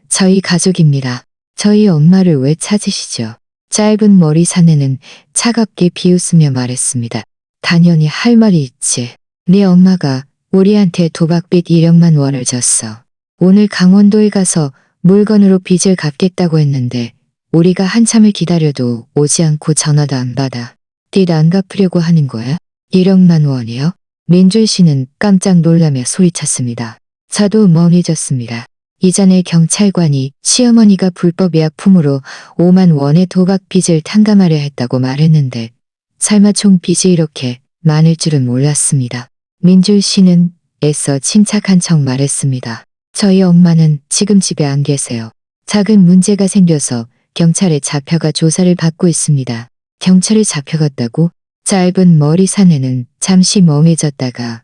저희 가족입니다. 저희 엄마를 왜 찾으시죠? 짧은 머리 사내는 차갑게 비웃으며 말했습니다. 당연히 할 말이 있지. 네 엄마가 우리한테 도박빚 1억만 원을 줬어. 오늘 강원도에 가서 물건으로 빚을 갚겠다고 했는데 우리가 한참을 기다려도 오지 않고 전화도 안 받아. 빚 안 갚으려고 하는 거야? 1억만 원이요? 민준 씨는 깜짝 놀라며 소리쳤습니다. 저도 멍해졌습니다. 이전에 경찰관이 시어머니가 불법 예약품으로 5만 원의 도박 빚을 탕감하려 했다고 말했는데 설마 총 빚이 이렇게 많을 줄은 몰랐습니다. 민준 씨는 애써 침착한 척 말했습니다. 저희 엄마는 지금 집에 안 계세요. 작은 문제가 생겨서 경찰에 잡혀가 조사를 받고 있습니다. 경찰에 잡혀갔다고? 짧은 머리 사내는 잠시 멍해졌다가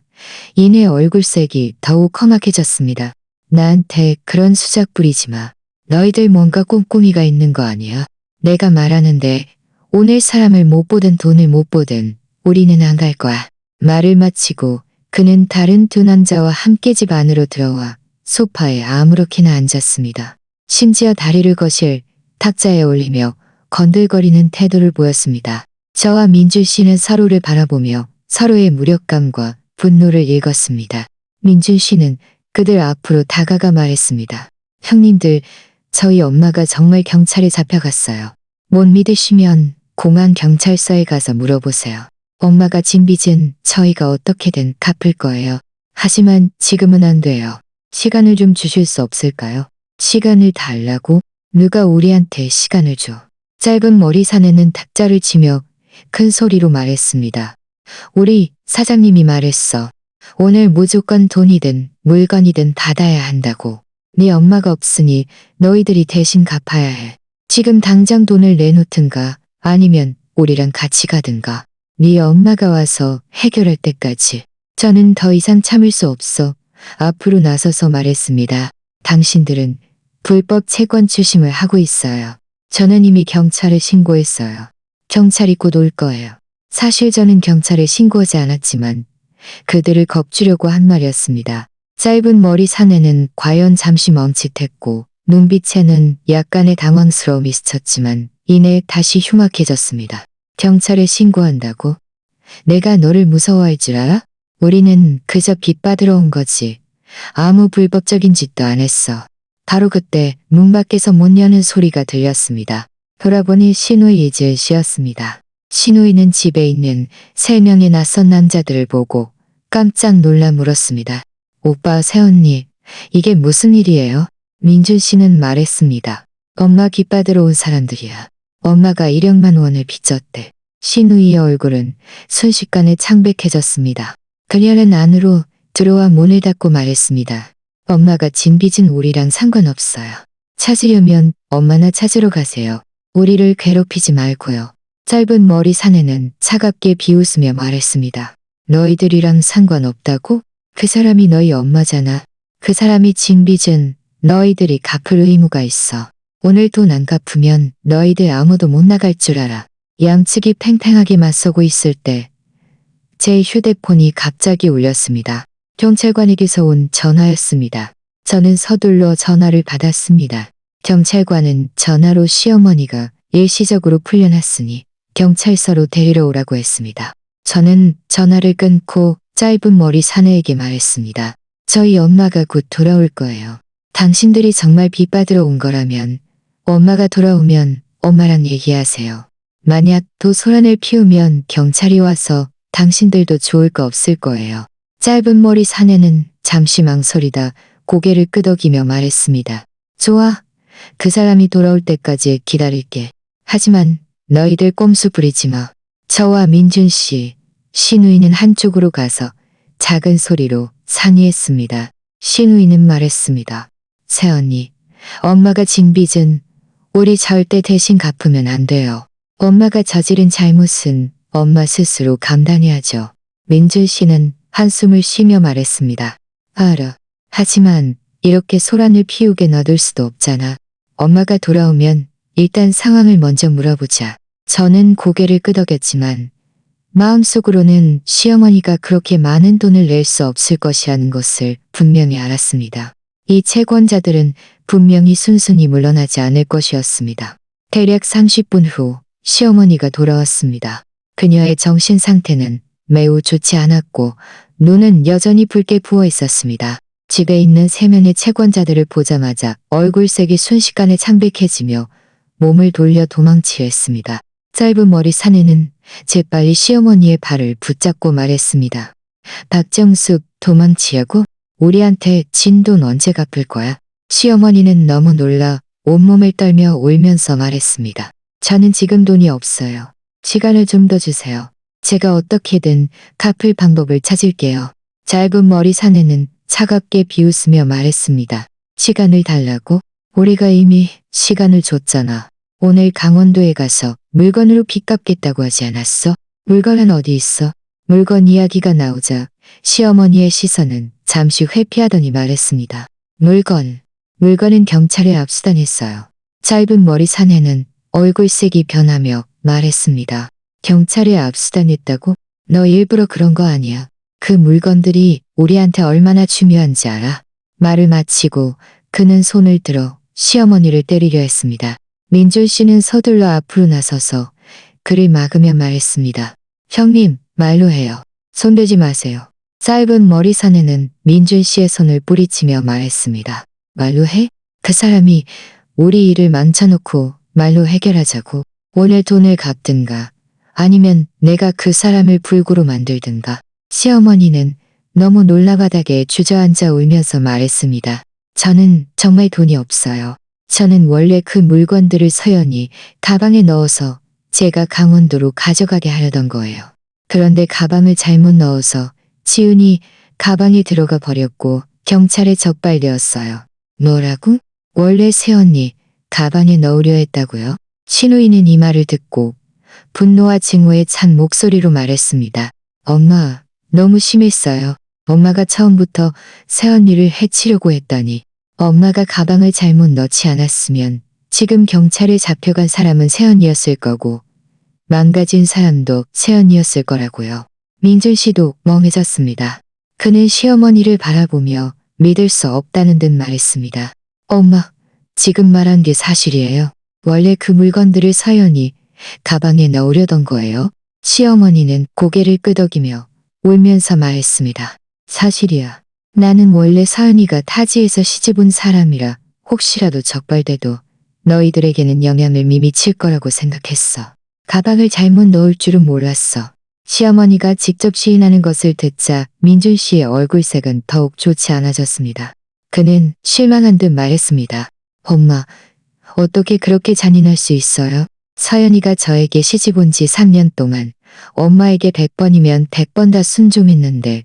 이내 얼굴색이 더욱 험악해졌습니다. 나한테 그런 수작 부리지 마. 너희들 뭔가 꼼꼼이가 있는 거 아니야? 내가 말하는데 오늘 사람을 못 보든 돈을 못 보든 우리는 안 갈 거야. 말을 마치고 그는 다른 두 남자와 함께 집 안으로 들어와 소파에 아무렇게나 앉았습니다. 심지어 다리를 거실 탁자에 올리며 건들거리는 태도를 보였습니다. 저와 민준 씨는 서로를 바라보며 서로의 무력감과 분노를 읽었습니다. 민준 씨는 그들 앞으로 다가가 말했습니다. 형님들, 저희 엄마가 정말 경찰에 잡혀갔어요. 못 믿으시면 공항 경찰서에 가서 물어보세요. 엄마가 진 빚은 저희가 어떻게든 갚을 거예요. 하지만 지금은 안 돼요. 시간을 좀 주실 수 없을까요? 시간을 달라고? 누가 우리한테 시간을 줘? 짧은 머리 사내는 탁자를 치며 큰 소리로 말했습니다. 우리 사장님이 말했어. 오늘 무조건 돈이든 물건이든 받아야 한다고. 네 엄마가 없으니 너희들이 대신 갚아야 해. 지금 당장 돈을 내놓든가 아니면 우리랑 같이 가든가. 네 엄마가 와서 해결할 때까지. 저는 더 이상 참을 수 없어 앞으로 나서서 말했습니다. 당신들은 불법 채권 추심을 하고 있어요. 저는 이미 경찰에 신고했어요. 경찰이 곧 올 거예요. 사실 저는 경찰에 신고하지 않았지만 그들을 겁주려고 한 말이었습니다. 짧은 머리 사내는 과연 잠시 멈칫했고 눈빛에는 약간의 당황스러움이 스쳤지만 이내 다시 흉악해졌습니다. 경찰에 신고한다고? 내가 너를 무서워할 줄 알아? 우리는 그저 빚 받으러 온 거지. 아무 불법적인 짓도 안 했어. 바로 그때 문 밖에서 문 여는 소리가 들렸습니다. 돌아보니 신우이 이즈 씨였습니다. 신우이는 집에 있는 3명의 낯선 남자들을 보고 깜짝 놀라 물었습니다. 오빠, 새언니, 이게 무슨 일이에요? 민준 씨는 말했습니다. 엄마 빚 받으러 온 사람들이야. 엄마가 1억만 원을 빚졌대. 신우이의 얼굴은 순식간에 창백해졌습니다. 그녀는 안으로 들어와 문을 닫고 말했습니다. 엄마가 진 빚은 우리랑 상관없어요. 찾으려면 엄마나 찾으러 가세요. 우리를 괴롭히지 말고요. 짧은 머리 사내는 차갑게 비웃으며 말했습니다. 너희들이랑 상관없다고? 그 사람이 너희 엄마잖아. 그 사람이 진 빚은 너희들이 갚을 의무가 있어. 오늘 돈 안 갚으면 너희들 아무도 못 나갈 줄 알아. 양측이 팽팽하게 맞서고 있을 때 제 휴대폰이 갑자기 울렸습니다. 경찰관에게서 온 전화였습니다. 저는 서둘러 전화를 받았습니다. 경찰관은 전화로 시어머니가 일시적으로 풀려났으니 경찰서로 데리러 오라고 했습니다. 저는 전화를 끊고 짧은 머리 사내에게 말했습니다. 저희 엄마가 곧 돌아올 거예요. 당신들이 정말 빚 받으러 온 거라면 엄마가 돌아오면 엄마랑 얘기하세요. 만약 또 소란을 피우면 경찰이 와서 당신들도 좋을 거 없을 거예요. 짧은 머리 사내는 잠시 망설이다 고개를 끄덕이며 말했습니다. 좋아. 그 사람이 돌아올 때까지 기다릴게. 하지만 너희들 꼼수 부리지 마. 저와 민준 씨, 신우이는 한쪽으로 가서 작은 소리로 상의했습니다. 신우이는 말했습니다. 새언니, 엄마가 진 빚은 우리 절대 대신 갚으면 안 돼요. 엄마가 저지른 잘못은 엄마 스스로 감당해야죠. 민준 씨는 한숨을 쉬며 말했습니다. 알아. 하지만 이렇게 소란을 피우게 놔둘 수도 없잖아. 엄마가 돌아오면 일단 상황을 먼저 물어보자. 저는 고개를 끄덕였지만 마음속으로는 시어머니가 그렇게 많은 돈을 낼 수 없을 것이라는 것을 분명히 알았습니다. 이 채권자들은 분명히 순순히 물러나지 않을 것이었습니다. 대략 30분 후 시어머니가 돌아왔습니다. 그녀의 정신 상태는 매우 좋지 않았고 눈은 여전히 붉게 부어 있었습니다. 집에 있는 3명의 채권자들을 보자마자 얼굴색이 순식간에 창백해지며 몸을 돌려 도망치려 했습니다. 짧은 머리 사내는 재빨리 시어머니의 발을 붙잡고 말했습니다. 박정숙, 도망치려고? 우리한테 진 돈 언제 갚을 거야? 시어머니는 너무 놀라 온몸을 떨며 울면서 말했습니다. 저는 지금 돈이 없어요. 시간을 좀 더 주세요. 제가 어떻게든 갚을 방법을 찾을게요. 짧은 머리 사내는 차갑게 비웃으며 말했습니다. 시간을 달라고? 우리가 이미 시간을 줬잖아. 오늘 강원도에 가서 물건으로 빚 갚겠다고 하지 않았어? 물건은 어디 있어? 물건 이야기가 나오자 시어머니의 시선은 잠시 회피하더니 말했습니다. 물건은 경찰에 압수당했어요. 짧은 머리 사내는 얼굴색이 변하며 말했습니다. 경찰에 압수당했다고? 너 일부러 그런 거 아니야. 그 물건들이 우리한테 얼마나 중요한지 알아? 말을 마치고 그는 손을 들어 시어머니를 때리려 했습니다. 민준 씨는 서둘러 앞으로 나서서 그를 막으며 말했습니다. 형님, 말로 해요. 손대지 마세요. 짧은 머리 사내는 민준 씨의 손을 뿌리치며 말했습니다. 말로 해? 그 사람이 우리 일을 망쳐놓고 말로 해결하자고. 오늘 돈을 갚든가 아니면 내가 그 사람을 불구로 만들든가. 시어머니는 너무 놀라 바닥에 주저앉아 울면서 말했습니다. 저는 정말 돈이 없어요. 저는 원래 그 물건들을 서연히 가방에 넣어서 제가 강원도로 가져가게 하려던 거예요. 그런데 가방을 잘못 넣어서 지훈이 가방에 들어가 버렸고 경찰에 적발되었어요. 뭐라고? 원래 새언니 가방에 넣으려 했다고요? 신우이는 이 말을 듣고 분노와 증오에 찬 목소리로 말했습니다. 엄마, 너무 심했어요. 엄마가 처음부터 새언니를 해치려고 했더니 엄마가 가방을 잘못 넣지 않았으면 지금 경찰에 잡혀간 사람은 새언니였을 거고 망가진 사람도 새언니였을 거라고요. 민준 씨도 멍해졌습니다. 그는 시어머니를 바라보며 믿을 수 없다는 듯 말했습니다. 엄마, 지금 말한 게 사실이에요. 원래 그 물건들을 서연이 가방에 넣으려던 거예요. 시어머니는 고개를 끄덕이며 울면서 말했습니다. 사실이야. 나는 원래 서연이가 타지에서 시집 온 사람이라 혹시라도 적발돼도 너희들에게는 영향을 미칠 거라고 생각했어. 가방을 잘못 넣을 줄은 몰랐어. 시어머니가 직접 시인하는 것을 듣자 민준 씨의 얼굴색은 더욱 좋지 않아졌습니다. 그는 실망한 듯 말했습니다. 엄마, 어떻게 그렇게 잔인할 수 있어요? 서연이가 저에게 시집 온 지 3년 동안 엄마에게 100번이면 100번 다 순종했는데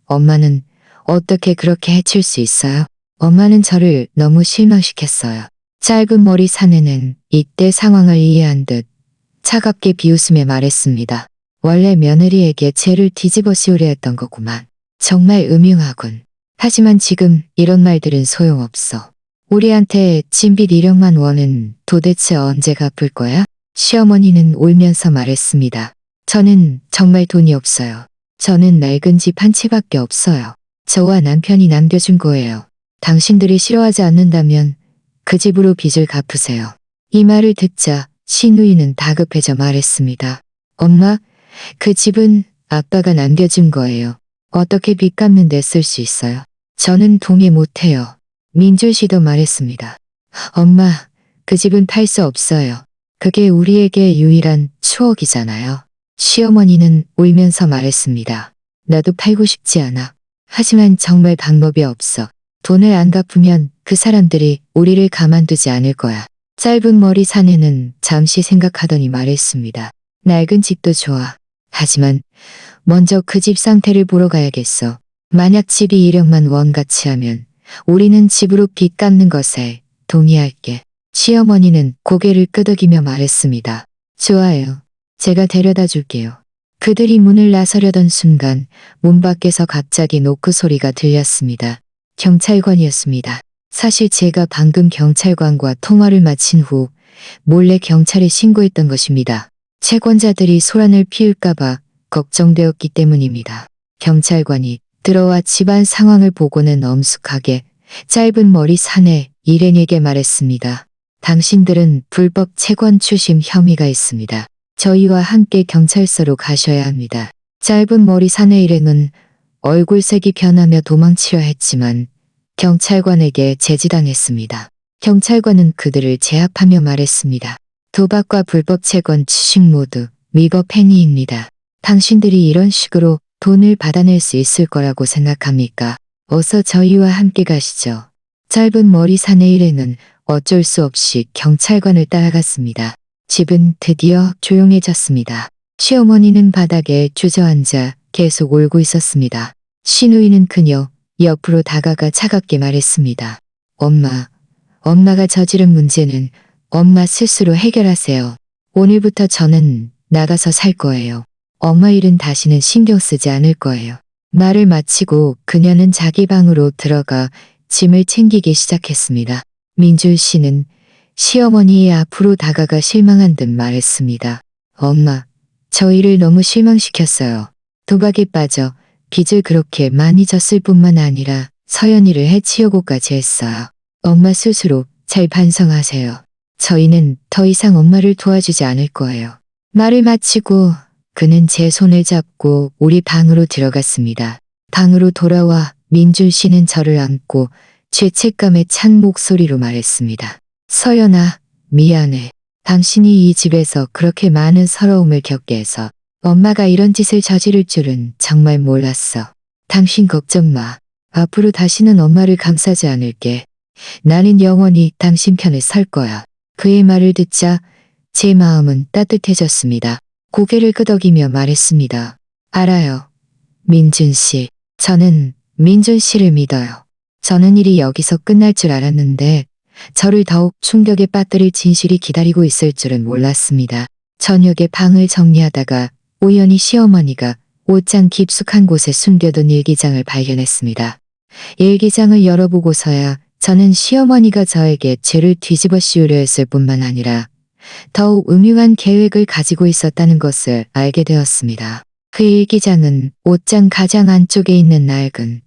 엄마는 어떻게 그렇게 해칠 수 있어요? 엄마는 저를 너무 실망시켰어요. 짧은 머리 사내는 이때 상황을 이해한 듯 차갑게 비웃으며 말했습니다. 원래 며느리에게 죄를 뒤집어 씌우려 했던 거구만. 정말 음흉하군. 하지만 지금 이런 말들은 소용없어. 우리한테 진빚 1억만 원은 도대체 언제 갚을 거야? 시어머니는 울면서 말했습니다. 저는 정말 돈이 없어요. 저는 낡은 집 한 채밖에 없어요. 저와 남편이 남겨준 거예요. 당신들이 싫어하지 않는다면 그 집으로 빚을 갚으세요. 이 말을 듣자 신우이는 다급해져 말했습니다. 엄마, 그 집은 아빠가 남겨준 거예요. 어떻게 빚 갚는 데 쓸 수 있어요? 저는 동의 못해요. 민준 씨도 말했습니다. 엄마, 그 집은 팔 수 없어요. 그게 우리에게 유일한 추억이잖아요. 시어머니는 울면서 말했습니다. 나도 팔고 싶지 않아. 하지만 정말 방법이 없어. 돈을 안 갚으면 그 사람들이 우리를 가만두지 않을 거야. 짧은 머리 사내는 잠시 생각하더니 말했습니다. 낡은 집도 좋아. 하지만 먼저 그 집 상태를 보러 가야겠어. 만약 집이 1억만 원 가치하면 우리는 집으로 빚 갚는 것에 동의할게. 시어머니는 고개를 끄덕이며 말했습니다. 좋아요. 제가 데려다 줄게요. 그들이 문을 나서려던 순간 문 밖에서 갑자기 노크 소리가 들렸습니다. 경찰관이었습니다. 사실 제가 방금 경찰관과 통화를 마친 후 몰래 경찰에 신고했던 것입니다. 채권자들이 소란을 피울까봐 걱정되었기 때문입니다. 경찰관이 들어와 집안 상황을 보고는 엄숙하게 짧은 머리 사내 일행에게 말했습니다. 당신들은 불법 채권 추심 혐의가 있습니다. 저희와 함께 경찰서로 가셔야 합니다. 짧은 머리 사내 일행은 얼굴색이 변하며 도망치려 했지만 경찰관에게 제지당했습니다. 경찰관은 그들을 제압하며 말했습니다. 도박과 불법 채권 취식 모두 위법 행위입니다. 당신들이 이런 식으로 돈을 받아낼 수 있을 거라고 생각합니까? 어서 저희와 함께 가시죠. 짧은 머리 사내일에는 어쩔 수 없이 경찰관을 따라갔습니다. 집은 드디어 조용해졌습니다. 시어머니는 바닥에 주저앉아 계속 울고 있었습니다. 시누이는 그녀 옆으로 다가가 차갑게 말했습니다. 엄마가 저지른 문제는 엄마 스스로 해결하세요. 오늘부터 저는 나가서 살 거예요. 엄마 일은 다시는 신경 쓰지 않을 거예요. 말을 마치고 그녀는 자기 방으로 들어가 짐을 챙기기 시작했습니다. 민준 씨는 시어머니의 앞으로 다가가 실망한 듯 말했습니다. 엄마, 저희를 너무 실망시켰어요. 도박에 빠져 빚을 그렇게 많이 졌을 뿐만 아니라 서연이를 해치우고까지 했어요. 엄마 스스로 잘 반성하세요. 저희는 더 이상 엄마를 도와주지 않을 거예요. 말을 마치고 그는 제 손을 잡고 우리 방으로 들어갔습니다. 방으로 돌아와 민준 씨는 저를 안고 죄책감에 찬 목소리로 말했습니다. 서연아, 미안해. 당신이 이 집에서 그렇게 많은 서러움을 겪게 해서 엄마가 이런 짓을 저지를 줄은 정말 몰랐어. 당신 걱정 마. 앞으로 다시는 엄마를 감싸지 않을게. 나는 영원히 당신 편에 설 거야. 그의 말을 듣자 제 마음은 따뜻해졌습니다. 고개를 끄덕이며 말했습니다. 알아요. 민준 씨. 저는 민준 씨를 믿어요. 저는 일이 여기서 끝날 줄 알았는데 저를 더욱 충격에 빠뜨릴 진실이 기다리고 있을 줄은 몰랐습니다. 저녁에 방을 정리하다가 우연히 시어머니가 옷장 깊숙한 곳에 숨겨둔 일기장을 발견했습니다. 일기장을 열어보고서야 저는 시어머니가 저에게 죄를 뒤집어 씌우려 했을 뿐만 아니라 더욱 음흉한 계획을 가지고 있었다는 것을 알게 되었습니다. 그 일기장은 옷장 가장 안쪽에 있는 낡은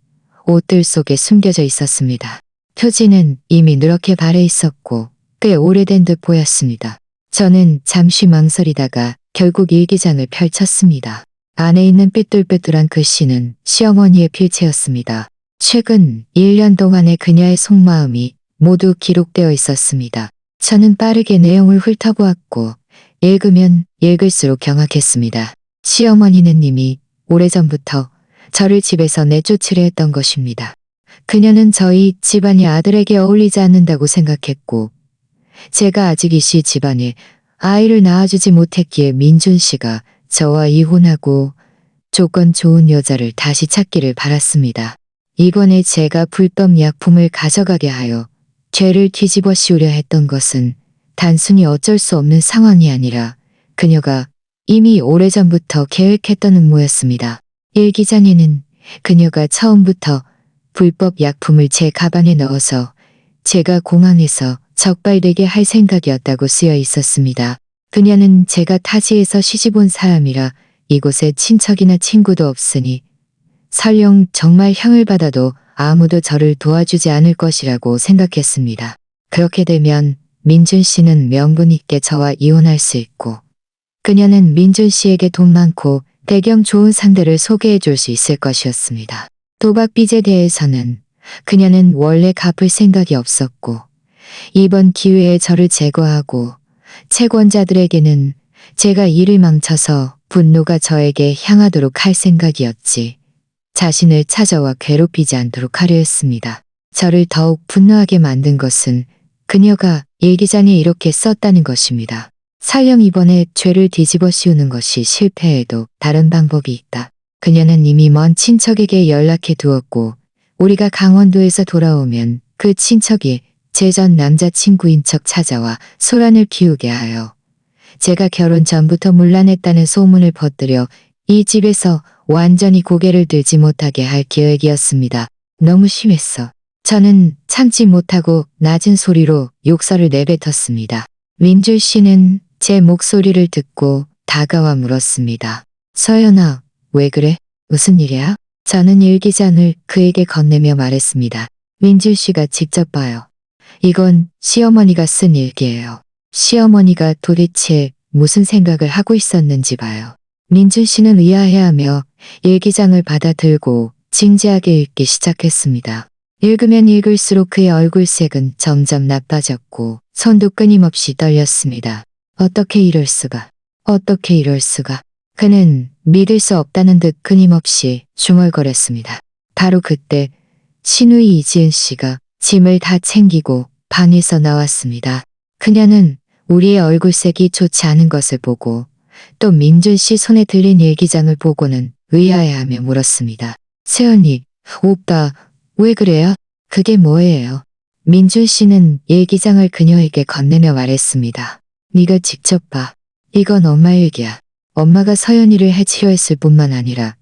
옷들 속에 숨겨져 있었습니다. 표지는 이미 누렇게 발해 있었고 꽤 오래된 듯 보였습니다. 저는 잠시 망설이다가 결국 일기장을 펼쳤습니다. 안에 있는 삐뚤빼뚤한 글씨는 시어머니의 필체였습니다. 최근 1년 동안의 그녀의 속마음이 모두 기록되어 있었습니다. 저는 빠르게 내용을 훑어보았고 읽으면 읽을수록 경악했습니다. 시어머니는 이미 오래전부터 저를 집에서 내쫓으려 했던 것입니다. 그녀는 저희 집안이 아들에게 어울리지 않는다고 생각했고 제가 아직 이 씨 집안에 아이를 낳아주지 못했기에 민준 씨가 저와 이혼하고 조건 좋은 여자를 다시 찾기를 바랐습니다. 이번에 제가 불법 약품을 가져가게 하여 죄를 뒤집어 씌우려 했던 것은 단순히 어쩔 수 없는 상황이 아니라 그녀가 이미 오래전부터 계획했던 음모였습니다. 일기장에는 그녀가 처음부터 불법 약품을 제 가방에 넣어서 제가 공항에서 적발되게 할 생각이었다고 쓰여 있었습니다. 그녀는 제가 타지에서 시집 온 사람이라 이곳에 친척이나 친구도 없으니 설령 정말 형을 받아도 아무도 저를 도와주지 않을 것이라고 생각했습니다. 그렇게 되면 민준 씨는 명분 있게 저와 이혼할 수 있고 그녀는 민준 씨에게 돈 많고 배경 좋은 상대를 소개해 줄 수 있을 것이었습니다. 도박 빚에 대해서는 그녀는 원래 갚을 생각이 없었고 이번 기회에 저를 제거하고 채권자들에게는 제가 일을 망쳐서 분노가 저에게 향하도록 할 생각이었지. 자신을 찾아와 괴롭히지 않도록 하려 했습니다. 저를 더욱 분노하게 만든 것은 그녀가 일기장에 이렇게 썼다는 것입니다. 설령 이번에 죄를 뒤집어 씌우는 것이 실패해도 다른 방법이 있다. 그녀는 이미 먼 친척에게 연락해 두었고 우리가 강원도에서 돌아오면 그 친척이 제 전 남자친구인 척 찾아와 소란을 피우게 하여 제가 결혼 전부터 문란했다는 소문을 퍼뜨려 이 집에서 완전히 고개를 들지 못하게 할 계획이었습니다. 너무 심했어. 저는 참지 못하고 낮은 소리로 욕설을 내뱉었습니다. 민준 씨는 제 목소리를 듣고 다가와 물었습니다. 서연아, 왜 그래? 무슨 일이야? 저는 일기장을 그에게 건네며 말했습니다. 민준 씨가 직접 봐요. 이건 시어머니가 쓴 일기예요. 시어머니가 도대체 무슨 생각을 하고 있었는지 봐요. 민준 씨는 의아해하며 일기장을 받아들고 진지하게 읽기 시작했습니다. 읽으면 읽을수록 그의 얼굴색은 점점 나빠졌고 손도 끊임없이 떨렸습니다. 어떻게 이럴 수가. 어떻게 이럴 수가. 그는 믿을 수 없다는 듯 끊임없이 중얼거렸습니다. 바로 그때 신우이 이지은 씨가 짐을 다 챙기고 방에서 나왔습니다. 그녀는 우리의 얼굴색이 좋지 않은 것을 보고 또 민준 씨 손에 들린 일기장을 보고는 의아해하며 물었습니다. 세연이, 오빠, 왜 그래요? 그게 뭐예요? 민준 씨는 일기장을 그녀에게 건네며 말했습니다. 네가 직접 봐. 이건 엄마 일기야. 엄마가 서연이를 해치려했을 뿐만 아니라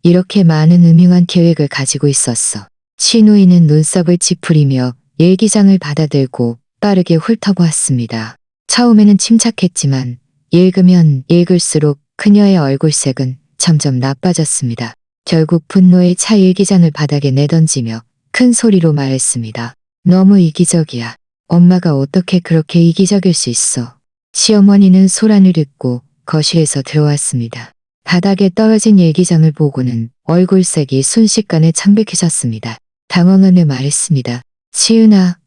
이렇게 많은 음흉한 계획을 가지고 있었어. 신우이는 눈썹을 찌푸리며 일기장을 받아들고 빠르게 훑어보았습니다. 처음에는 침착했지만 읽으면 읽을수록 그녀의 얼굴색은 점점 나빠졌습니다. 결국 분노에 차 일기장을 바닥에 내던지며 큰 소리로 말했습니다. 너무 이기적이야. 엄마가 어떻게 그렇게 이기적일 수 있어. 시어머니는 소란을 듣고 거실에서 들어왔습니다. 바닥에 떨어진 일기장을 보고는 얼굴색이 순식간에 창백해졌습니다. 당황하며 말했습니다. 시은아,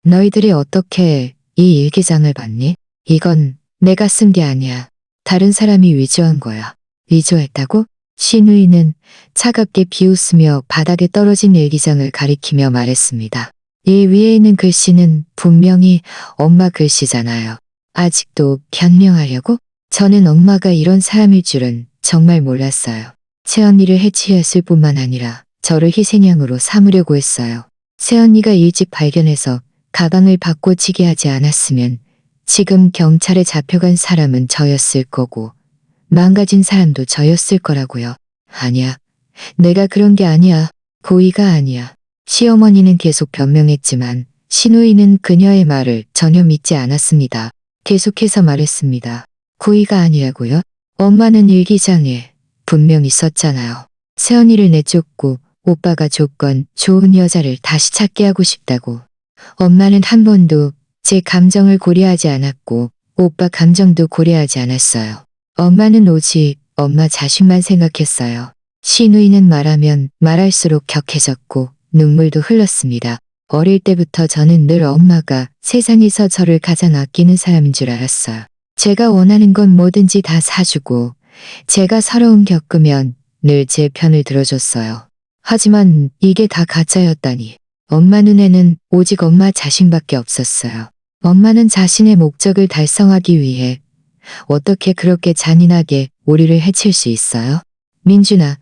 너희들이 어떻게 이 일기장을 봤니? 이건 내가 쓴 게 아니야. 다른 사람이 위조한 거야. 위조했다고? 신우이는 차갑게 비웃으며 바닥에 떨어진 일기장을 가리키며 말했습니다. 이 위에 있는 글씨는 분명히 엄마 글씨잖아요. 아직도 변명하려고? 저는 엄마가 이런 사람일 줄은 정말 몰랐어요. 새언니를 해치렸을 뿐만 아니라 저를 희생양으로 삼으려고 했어요. 새언니가 일찍 발견해서 가방을 바꿔치기 하지 않았으면 지금 경찰에 잡혀간 사람은 저였을 거고 망가진 사람도 저였을 거라고요. 아니야. 내가 그런 게 아니야. 고의가 아니야. 시어머니는 계속 변명했지만 신우이는 그녀의 말을 전혀 믿지 않았습니다. 계속해서 말했습니다. 고의가 아니라고요? 엄마는 일기장에 분명히 썼잖아요. 새언니를 내쫓고 오빠가 조건 좋은 여자를 다시 찾게 하고 싶다고. 엄마는 한 번도 제 감정을 고려하지 않았고 오빠 감정도 고려하지 않았어요. 엄마는 오직 엄마 자신만 생각했어요. 신우이는 말하면 말할수록 격해졌고 눈물도 흘렀습니다. 어릴 때부터 저는 늘 엄마가 세상에서 저를 가장 아끼는 사람인 줄 알았어요. 제가 원하는 건 뭐든지 다 사주고 제가 서러움 겪으면 늘 제 편을 들어줬어요. 하지만 이게 다 가짜였다니. 엄마 눈에는 오직 엄마 자신밖에 없었어요. 엄마는 자신의 목적을 달성하기 위해 어떻게 그렇게 잔인하게 우리를 해칠 수 있어요? 민준아,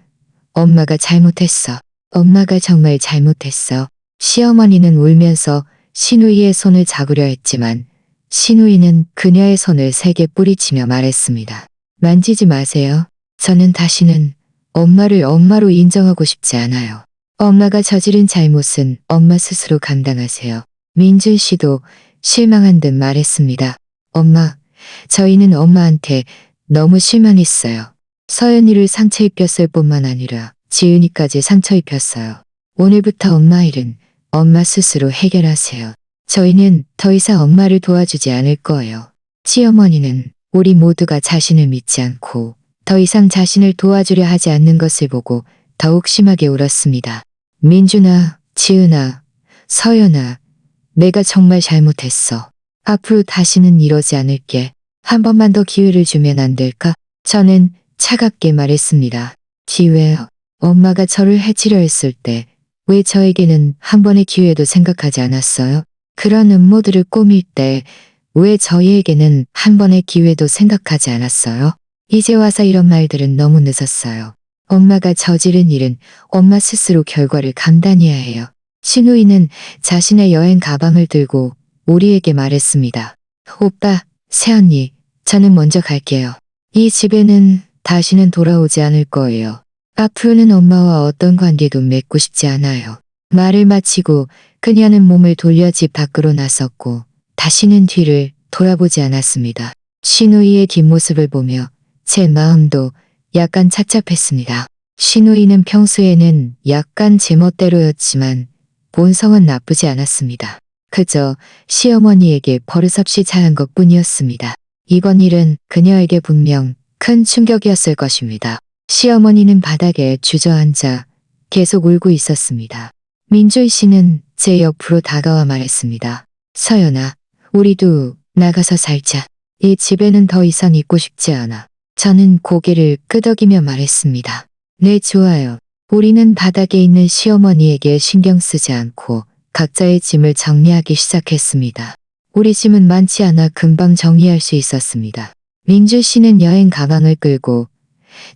엄마가 잘못했어. 엄마가 정말 잘못했어. 시어머니는 울면서 신우이의 손을 잡으려 했지만 신우이는 그녀의 손을 세게 뿌리치며 말했습니다. 만지지 마세요. 저는 다시는 엄마를 엄마로 인정하고 싶지 않아요. 엄마가 저지른 잘못은 엄마 스스로 감당하세요. 민준 씨도 실망한 듯 말했습니다. 엄마, 저희는 엄마한테 너무 실망했어요. 서연이를 상처 입혔을 뿐만 아니라 지은이까지 상처 입혔어요. 오늘부터 엄마 일은 엄마 스스로 해결하세요. 저희는 더 이상 엄마를 도와주지 않을 거예요. 시어머니는 우리 모두가 자신을 믿지 않고 더 이상 자신을 도와주려 하지 않는 것을 보고 더욱 심하게 울었습니다. 민준아, 지은아, 서연아, 내가 정말 잘못했어. 앞으로 다시는 이러지 않을게. 한 번만 더 기회를 주면 안 될까? 저는 차갑게 말했습니다. 기회요. 엄마가 저를 해치려 했을 때 왜 저에게는 한 번의 기회도 생각하지 않았어요? 그런 음모들을 꾸밀 때 왜 저희에게는 한 번의 기회도 생각하지 않았어요? 이제 와서 이런 말들은 너무 늦었어요. 엄마가 저지른 일은 엄마 스스로 결과를 감당해야 해요. 신우이는 자신의 여행 가방을 들고 우리에게 말했습니다. 오빠, 새언니, 저는 먼저 갈게요. 이 집에는 다시는 돌아오지 않을 거예요. 앞으로는 엄마와 어떤 관계도 맺고 싶지 않아요. 말을 마치고 그녀는 몸을 돌려 집 밖으로 나섰고 다시는 뒤를 돌아보지 않았습니다. 신우이의 뒷모습을 보며 제 마음도 약간 착잡했습니다. 신우이는 평소에는 약간 제멋대로였지만 본성은 나쁘지 않았습니다. 그저 시어머니에게 버릇없이 잘한 것뿐이었습니다. 이번 일은 그녀에게 분명 큰 충격이었을 것입니다. 시어머니는 바닥에 주저앉아 계속 울고 있었습니다. 민준 씨는 제 옆으로 다가와 말했습니다. 서연아, 우리도 나가서 살자. 이 집에는 더 이상 있고 싶지 않아. 저는 고개를 끄덕이며 말했습니다. 네, 좋아요. 우리는 바닥에 있는 시어머니에게 신경 쓰지 않고 각자의 짐을 정리하기 시작했습니다. 우리 짐은 많지 않아 금방 정리할 수 있었습니다. 민주 씨는 여행 가방을 끌고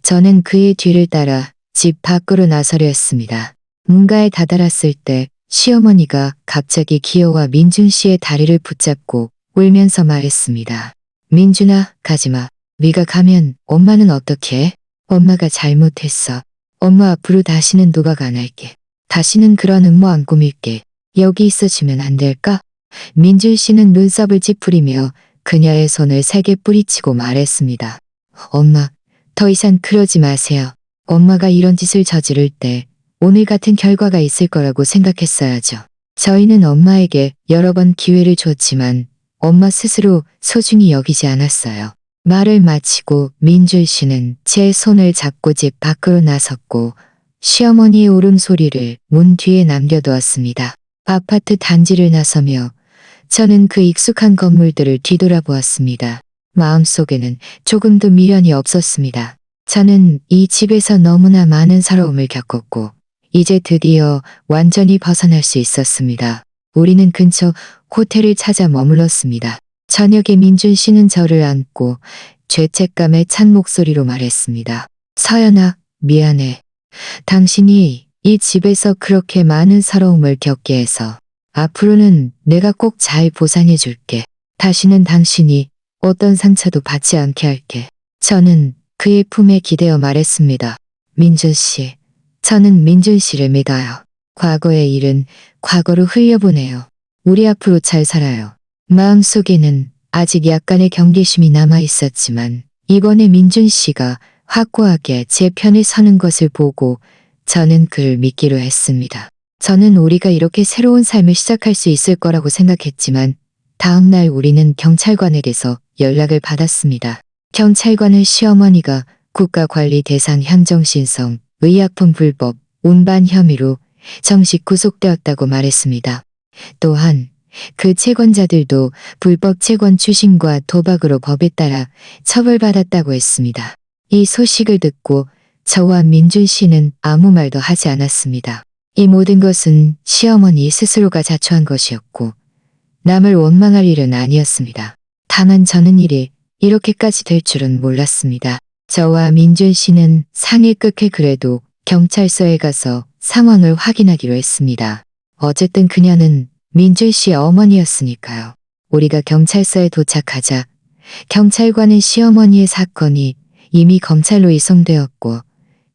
저는 그의 뒤를 따라 집 밖으로 나서려 했습니다. 문가에 다다랐을 때 시어머니가 갑자기 기어와 민준 씨의 다리를 붙잡고 울면서 말했습니다. 민준아, 가지마. 네가 가면 엄마는 어떻게 해? 엄마가 잘못했어. 엄마 앞으로 다시는 도박 안 할게. 다시는 그런 음모 안 꾸밀게. 여기 있어주면 안 될까? 민준 씨는 눈썹을 찌푸리며 그녀의 손을 세게 뿌리치고 말했습니다. 엄마, 더 이상 그러지 마세요. 엄마가 이런 짓을 저지를 때 오늘 같은 결과가 있을 거라고 생각했어야죠. 저희는 엄마에게 여러 번 기회를 줬지만 엄마 스스로 소중히 여기지 않았어요. 말을 마치고 민준 씨는 제 손을 잡고 집 밖으로 나섰고 시어머니의 울음소리를 문 뒤에 남겨두었습니다. 아파트 단지를 나서며 저는 그 익숙한 건물들을 뒤돌아보았습니다. 마음속에는 조금도 미련이 없었습니다. 저는 이 집에서 너무나 많은 서러움을 겪었고 이제 드디어 완전히 벗어날 수 있었습니다. 우리는 근처 호텔을 찾아 머물렀습니다. 저녁에 민준 씨는 저를 안고 죄책감에 찬 목소리로 말했습니다. 서연아, 미안해. 당신이 이 집에서 그렇게 많은 서러움을 겪게 해서 앞으로는 내가 꼭 잘 보상해 줄게. 다시는 당신이 어떤 상처도 받지 않게 할게. 저는 그의 품에 기대어 말했습니다. 민준 씨, 저는 민준 씨를 믿어요. 과거의 일은 과거로 흘려보내요. 우리 앞으로 잘 살아요. 마음속에는 아직 약간의 경계심이 남아 있었지만 이번에 민준 씨가 확고하게 제 편에 서는 것을 보고 저는 그를 믿기로 했습니다. 저는 우리가 이렇게 새로운 삶을 시작할 수 있을 거라고 생각했지만 다음 날 우리는 경찰관에게서 연락을 받았습니다. 경찰관은 시어머니가 국가관리 대상 향정신성 의약품 불법 운반 혐의로 정식 구속되었다고 말했습니다. 또한 그 채권자들도 불법 채권 추심과 도박으로 법에 따라 처벌받았다고 했습니다. 이 소식을 듣고 저와 민준 씨는 아무 말도 하지 않았습니다. 이 모든 것은 시어머니 스스로가 자초한 것이었고 남을 원망할 일은 아니었습니다. 다만 저는 일이 이렇게까지 될 줄은 몰랐습니다. 저와 민준 씨는 상해 끝에 그래도 경찰서에 가서 상황을 확인하기로 했습니다. 어쨌든 그녀는 민준 씨의 어머니였으니까요. 우리가 경찰서에 도착하자 경찰관은 시어머니의 사건이 이미 검찰로 이송되었고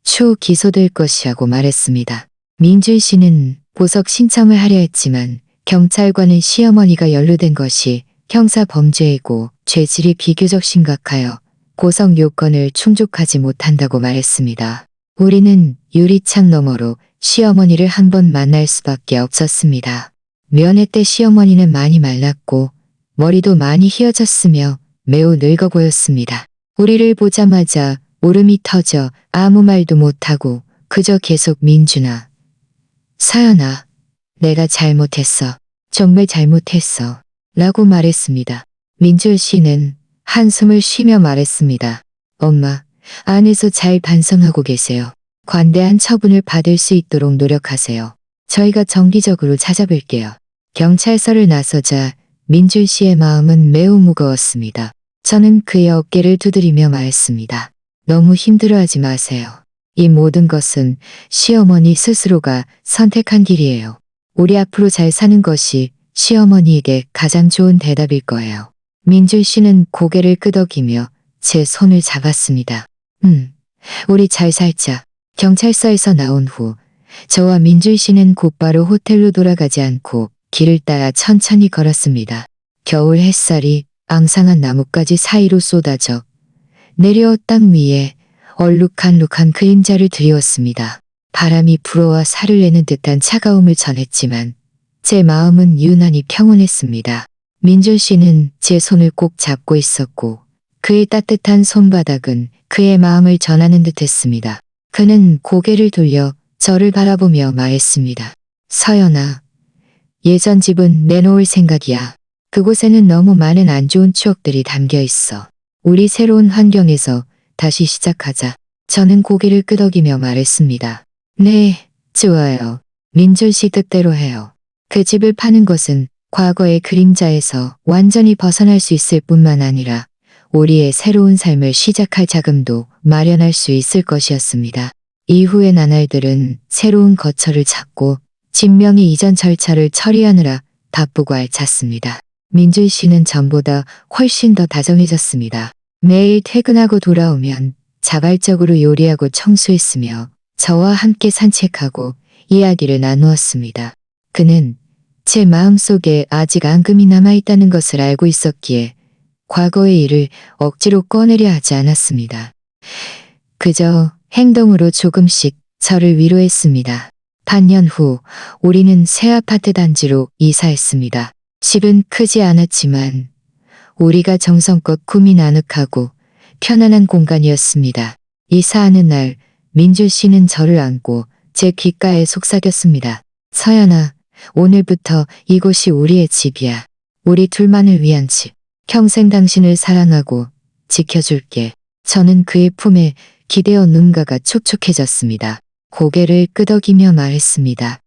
추후 기소될 것이라고 말했습니다. 민준 씨는 보석 신청을 하려 했지만 경찰관은 시어머니가 연루된 것이 형사범죄이고 죄질이 비교적 심각하여 보석 요건을 충족하지 못한다고 말했습니다. 우리는 유리창 너머로 시어머니를 한 번 만날 수밖에 없었습니다. 면회 때 시어머니는 많이 말랐고 머리도 많이 휘어졌으며 매우 늙어 보였습니다. 우리를 보자마자 울음이 터져 아무 말도 못하고 그저 계속 민준아, 서연아, 내가 잘못했어. 정말 잘못했어. 라고 말했습니다. 민준 씨는 한숨을 쉬며 말했습니다. 엄마, 안에서 잘 반성하고 계세요. 관대한 처분을 받을 수 있도록 노력하세요. 저희가 정기적으로 찾아뵐게요. 경찰서를 나서자 민준 씨의 마음은 매우 무거웠습니다. 저는 그의 어깨를 두드리며 말했습니다. 너무 힘들어하지 마세요. 이 모든 것은 시어머니 스스로가 선택한 길이에요. 우리 앞으로 잘 사는 것이 시어머니에게 가장 좋은 대답일 거예요. 민준 씨는 고개를 끄덕이며 제 손을 잡았습니다. 우리 잘 살자. 경찰서에서 나온 후 저와 민준 씨는 곧바로 호텔로 돌아가지 않고 길을 따라 천천히 걸었습니다. 겨울 햇살이 앙상한 나뭇가지 사이로 쏟아져 내려 땅 위에 얼룩한룩한 그림자를 드리웠습니다. 바람이 불어와 살을 내는 듯한 차가움을 전했지만 제 마음은 유난히 평온했습니다. 민준 씨는 제 손을 꼭 잡고 있었고 그의 따뜻한 손바닥은 그의 마음을 전하는 듯 했습니다. 그는 고개를 돌려 저를 바라보며 말했습니다. 서연아, 예전 집은 내놓을 생각이야. 그곳에는 너무 많은 안 좋은 추억들이 담겨 있어. 우리 새로운 환경에서 다시 시작하자. 저는 고개를 끄덕이며 말했습니다. 네, 좋아요. 민준 씨 뜻대로 해요. 그 집을 파는 것은 과거의 그림자에서 완전히 벗어날 수 있을 뿐만 아니라 우리의 새로운 삶을 시작할 자금도 마련할 수 있을 것이었습니다. 이후의 나날들은 새로운 거처를 찾고 진명의 이전 절차를 처리하느라 바쁘고 알찼습니다. 민준 씨는 전보다 훨씬 더 다정해졌습니다. 매일 퇴근하고 돌아오면 자발적으로 요리하고 청소했으며 저와 함께 산책하고 이야기를 나누었습니다. 그는 제 마음속에 아직 앙금이 남아있다는 것을 알고 있었기에 과거의 일을 억지로 꺼내려 하지 않았습니다. 그저 행동으로 조금씩 저를 위로했습니다. 반년 후 우리는 새 아파트 단지로 이사했습니다. 집은 크지 않았지만 우리가 정성껏 꾸민 아늑하고 편안한 공간이었습니다. 이사하는 날 민준 씨는 저를 안고 제 귓가에 속삭였습니다. 서연아, 오늘부터 이곳이 우리의 집이야. 우리 둘만을 위한 집. 평생 당신을 사랑하고 지켜줄게. 저는 그의 품에 기대어 눈가가 촉촉해졌습니다. 고개를 끄덕이며 말했습니다.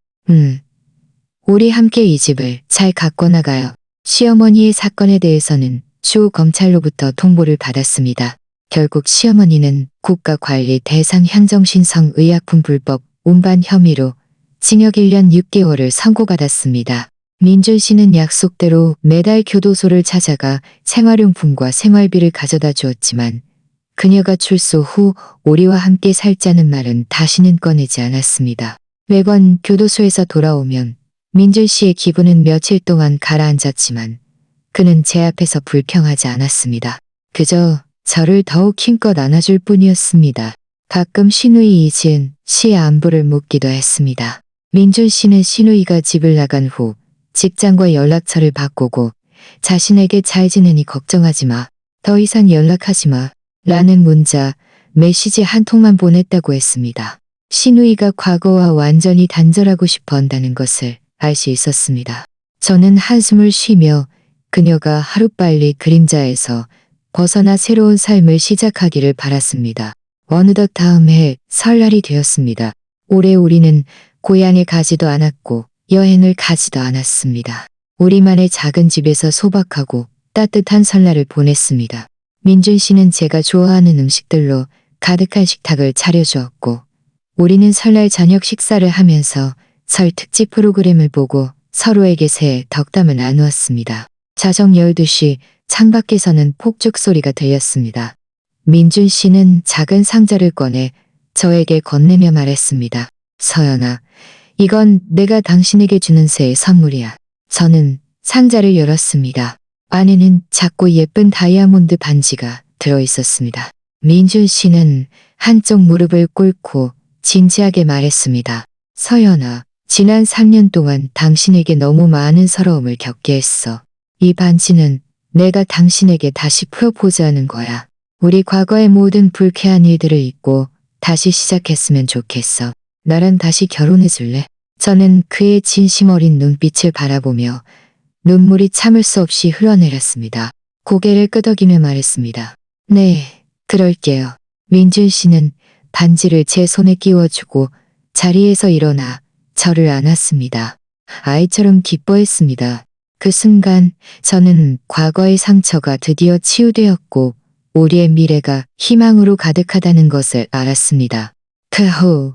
우리 함께 이 집을 잘 갖고 나가요. 시어머니의 사건에 대해서는 추후 검찰로부터 통보를 받았습니다. 결국 시어머니는 국가관리 대상 향정신성 의약품 불법 운반 혐의로 징역 1년 6개월을 선고받았습니다. 민준 씨는 약속대로 매달 교도소를 찾아가 생활용품과 생활비를 가져다 주었지만 그녀가 출소 후 우리와 함께 살자는 말은 다시는 꺼내지 않았습니다. 매번 교도소에서 돌아오면 민준 씨의 기분은 며칠 동안 가라앉았지만 그는 제 앞에서 불평하지 않았습니다. 그저 저를 더욱 힘껏 안아줄 뿐이었습니다. 가끔 시누이 이지은 씨의 안부를 묻기도 했습니다. 민준 씨는 시누이가 집을 나간 후 직장과 연락처를 바꾸고 자신에게 잘 지내니 걱정하지 마. 더 이상 연락하지 마. 라는 문자, 메시지 한 통만 보냈다고 했습니다. 시누이가 과거와 완전히 단절하고 싶어 한다는 것을 알 수 있었습니다. 저는 한숨을 쉬며 그녀가 하루빨리 그림자에서 벗어나 새로운 삶을 시작하기를 바랐습니다. 어느덧 다음 해 설날이 되었습니다. 올해 우리는 고향에 가지도 않았고 여행을 가지도 않았습니다. 우리만의 작은 집에서 소박하고 따뜻한 설날을 보냈습니다. 민준 씨는 제가 좋아하는 음식들로 가득한 식탁을 차려주었고 우리는 설날 저녁 식사를 하면서 설 특집 프로그램을 보고 서로에게 새해 덕담을 나누었습니다. 자정 12시 창밖에서는 폭죽 소리가 들렸습니다. 민준 씨는 작은 상자를 꺼내 저에게 건네며 말했습니다. 서연아, 이건 내가 당신에게 주는 새해 선물이야. 저는 상자를 열었습니다. 안에는 작고 예쁜 다이아몬드 반지가 들어있었습니다. 민준 씨는 한쪽 무릎을 꿇고 진지하게 말했습니다. 서연아, 지난 3년 동안 당신에게 너무 많은 서러움을 겪게 했어. 이 반지는 내가 당신에게 다시 프로포즈하는 거야. 우리 과거의 모든 불쾌한 일들을 잊고 다시 시작했으면 좋겠어. 나랑 다시 결혼해 줄래? 저는 그의 진심 어린 눈빛을 바라보며 눈물이 참을 수 없이 흘러내렸습니다. 고개를 끄덕이며 말했습니다. 네, 그럴게요. 민준 씨는 반지를 제 손에 끼워주고 자리에서 일어나 저를 안았습니다. 아이처럼 기뻐했습니다. 그 순간 저는 과거의 상처가 드디어 치유되었고 우리의 미래가 희망으로 가득하다는 것을 알았습니다. 그 후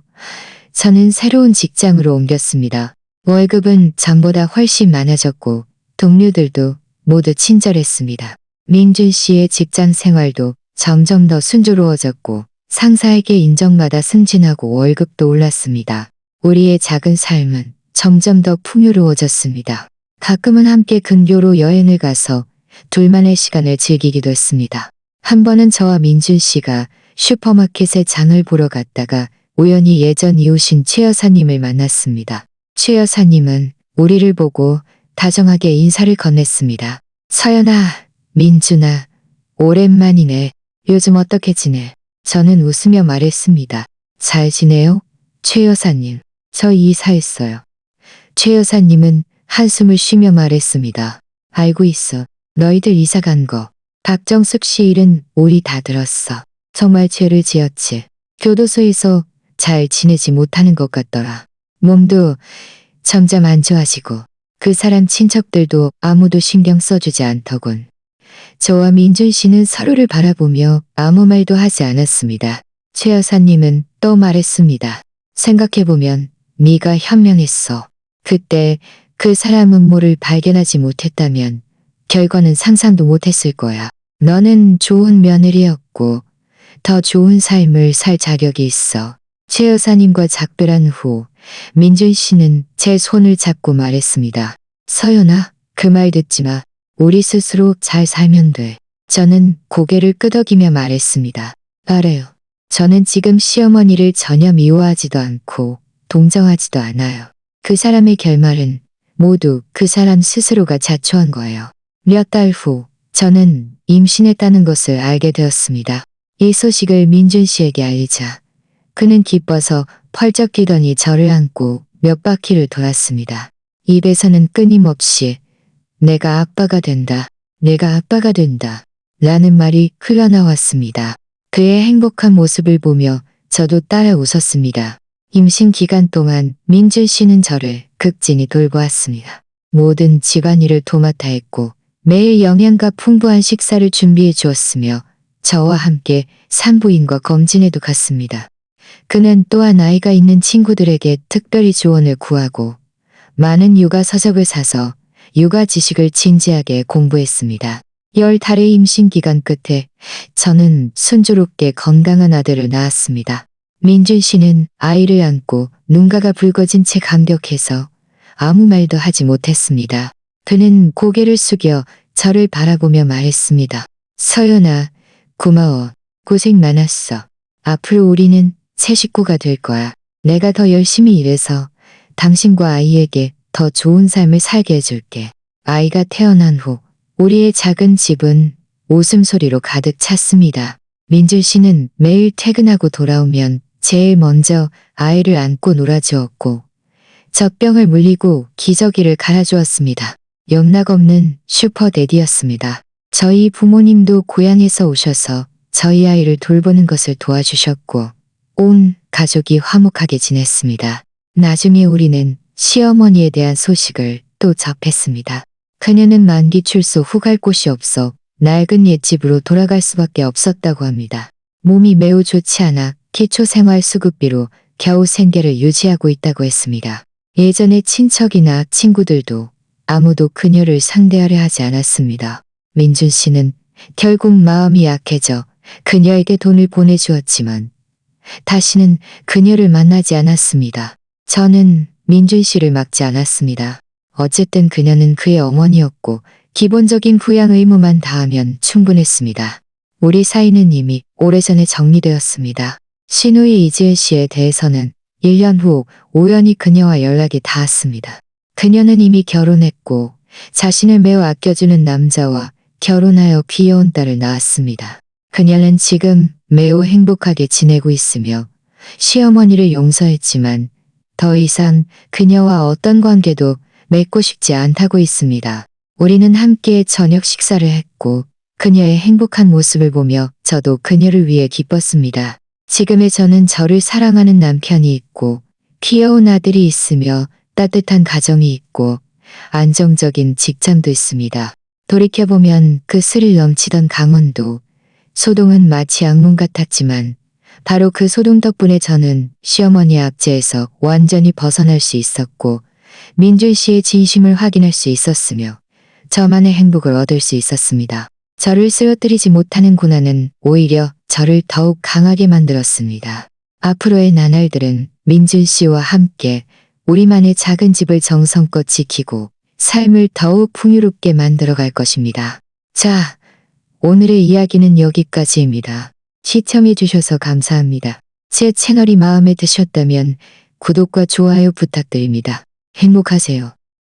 저는 새로운 직장으로 옮겼습니다. 월급은 전보다 훨씬 많아졌고 동료들도 모두 친절했습니다. 민준 씨의 직장 생활도 점점 더 순조로워졌고 상사에게 인정받아 승진하고 월급도 올랐습니다. 우리의 작은 삶은 점점 더 풍요로워졌습니다. 가끔은 함께 근교로 여행을 가서 둘만의 시간을 즐기기도 했습니다. 한 번은 저와 민준 씨가 슈퍼마켓에 장을 보러 갔다가 우연히 예전 이웃인 최 여사님을 만났습니다. 최 여사님은 우리를 보고 다정하게 인사를 건넸습니다. 서연아, 민준아, 오랜만이네. 요즘 어떻게 지내? 저는 웃으며 말했습니다. 잘 지내요? 최 여사님, 저 이사했어요. 최 여사님은 한숨을 쉬며 말했습니다. 알고 있어. 너희들 이사 간 거. 박정숙 씨 일은 우리 다 들었어. 정말 죄를 지었지. 교도소에서 잘 지내지 못하는 것 같더라. 몸도 점점 안 좋아지고 그 사람 친척들도 아무도 신경 써주지 않더군. 저와 민준 씨는 서로를 바라보며 아무 말도 하지 않았습니다. 최 여사님은 또 말했습니다. 생각해보면 네가 현명했어. 그때 그 사람 음모를 발견하지 못했다면 결과는 상상도 못했을 거야. 너는 좋은 며느리였고 더 좋은 삶을 살 자격이 있어. 최 여사님과 작별한 후 민준 씨는 제 손을 잡고 말했습니다. 서연아, 그 말 듣지 마. 우리 스스로 잘 살면 돼. 저는 고개를 끄덕이며 말했습니다. 알아요. 저는 지금 시어머니를 전혀 미워하지도 않고 동정하지도 않아요. 그 사람의 결말은 모두 그 사람 스스로가 자초한 거예요. 몇 달 후 저는 임신했다는 것을 알게 되었습니다. 이 소식을 민준 씨에게 알리자 그는 기뻐서 펄쩍 뛰더니 저를 안고 몇 바퀴를 돌았습니다. 입에서는 끊임없이 내가 아빠가 된다. 내가 아빠가 된다. 라는 말이 흘러나왔습니다. 그의 행복한 모습을 보며 저도 따라 웃었습니다. 임신 기간 동안 민준 씨는 저를 극진히 돌보았습니다. 모든 집안일을 도맡아 했고 매일 영양가 풍부한 식사를 준비해 주었으며 저와 함께 산부인과 검진에도 갔습니다. 그는 또한 아이가 있는 친구들에게 특별히 조언을 구하고 많은 육아 서적을 사서 육아 지식을 진지하게 공부했습니다. 10달의 임신 기간 끝에 저는 순조롭게 건강한 아들을 낳았습니다. 민준 씨는 아이를 안고 눈가가 붉어진 채 감격해서 아무 말도 하지 못했습니다. 그는 고개를 숙여 저를 바라보며 말했습니다. 서연아, 고마워. 고생 많았어. 앞으로 우리는 새 식구가 될 거야. 내가 더 열심히 일해서 당신과 아이에게 더 좋은 삶을 살게 해줄게. 아이가 태어난 후 우리의 작은 집은 웃음소리로 가득 찼습니다. 민준 씨는 매일 퇴근하고 돌아오면 제일 먼저 아이를 안고 놀아주었고 젖병을 물리고 기저귀를 갈아주었습니다. 영락없는 슈퍼데디였습니다. 저희 부모님도 고향에서 오셔서 저희 아이를 돌보는 것을 도와주셨고 온 가족이 화목하게 지냈습니다. 나중에 우리는 시어머니에 대한 소식을 또 접했습니다. 그녀는 만기 출소 후 갈 곳이 없어 낡은 옛집으로 돌아갈 수밖에 없었다고 합니다. 몸이 매우 좋지 않아 기초생활수급비로 겨우 생계를 유지하고 있다고 했습니다. 예전에 친척이나 친구들도 아무도 그녀를 상대하려 하지 않았습니다. 민준 씨는 결국 마음이 약해져 그녀에게 돈을 보내주었지만 다시는 그녀를 만나지 않았습니다. 저는 민준 씨를 막지 않았습니다. 어쨌든 그녀는 그의 어머니였고 기본적인 부양 의무만 다하면 충분했습니다. 우리 사이는 이미 오래전에 정리되었습니다. 시누이 이지혜 씨에 대해서는 1년 후 우연히 그녀와 연락이 닿았습니다. 그녀는 이미 결혼했고 자신을 매우 아껴주는 남자와 결혼하여 귀여운 딸을 낳았습니다. 그녀는 지금 매우 행복하게 지내고 있으며 시어머니를 용서했지만 더 이상 그녀와 어떤 관계도 맺고 싶지 않다고 있습니다. 우리는 함께 저녁 식사를 했고 그녀의 행복한 모습을 보며 저도 그녀를 위해 기뻤습니다. 지금의 저는 저를 사랑하는 남편이 있고 귀여운 아들이 있으며 따뜻한 가정이 있고 안정적인 직장도 있습니다. 돌이켜보면 그 스릴 넘치던 강원도, 소동은 마치 악몽 같았지만 바로 그 소동 덕분에 저는 시어머니의 압제에서 완전히 벗어날 수 있었고 민준 씨의 진심을 확인할 수 있었으며 저만의 행복을 얻을 수 있었습니다. 저를 쓰러뜨리지 못하는 고난은 오히려 저를 더욱 강하게 만들었습니다. 앞으로의 나날들은 민준 씨와 함께 우리만의 작은 집을 정성껏 지키고 삶을 더욱 풍요롭게 만들어갈 것입니다. 자, 오늘의 이야기는 여기까지입니다. 시청해주셔서 감사합니다. 제 채널이 마음에 드셨다면 구독과 좋아요 부탁드립니다. 행복하세요.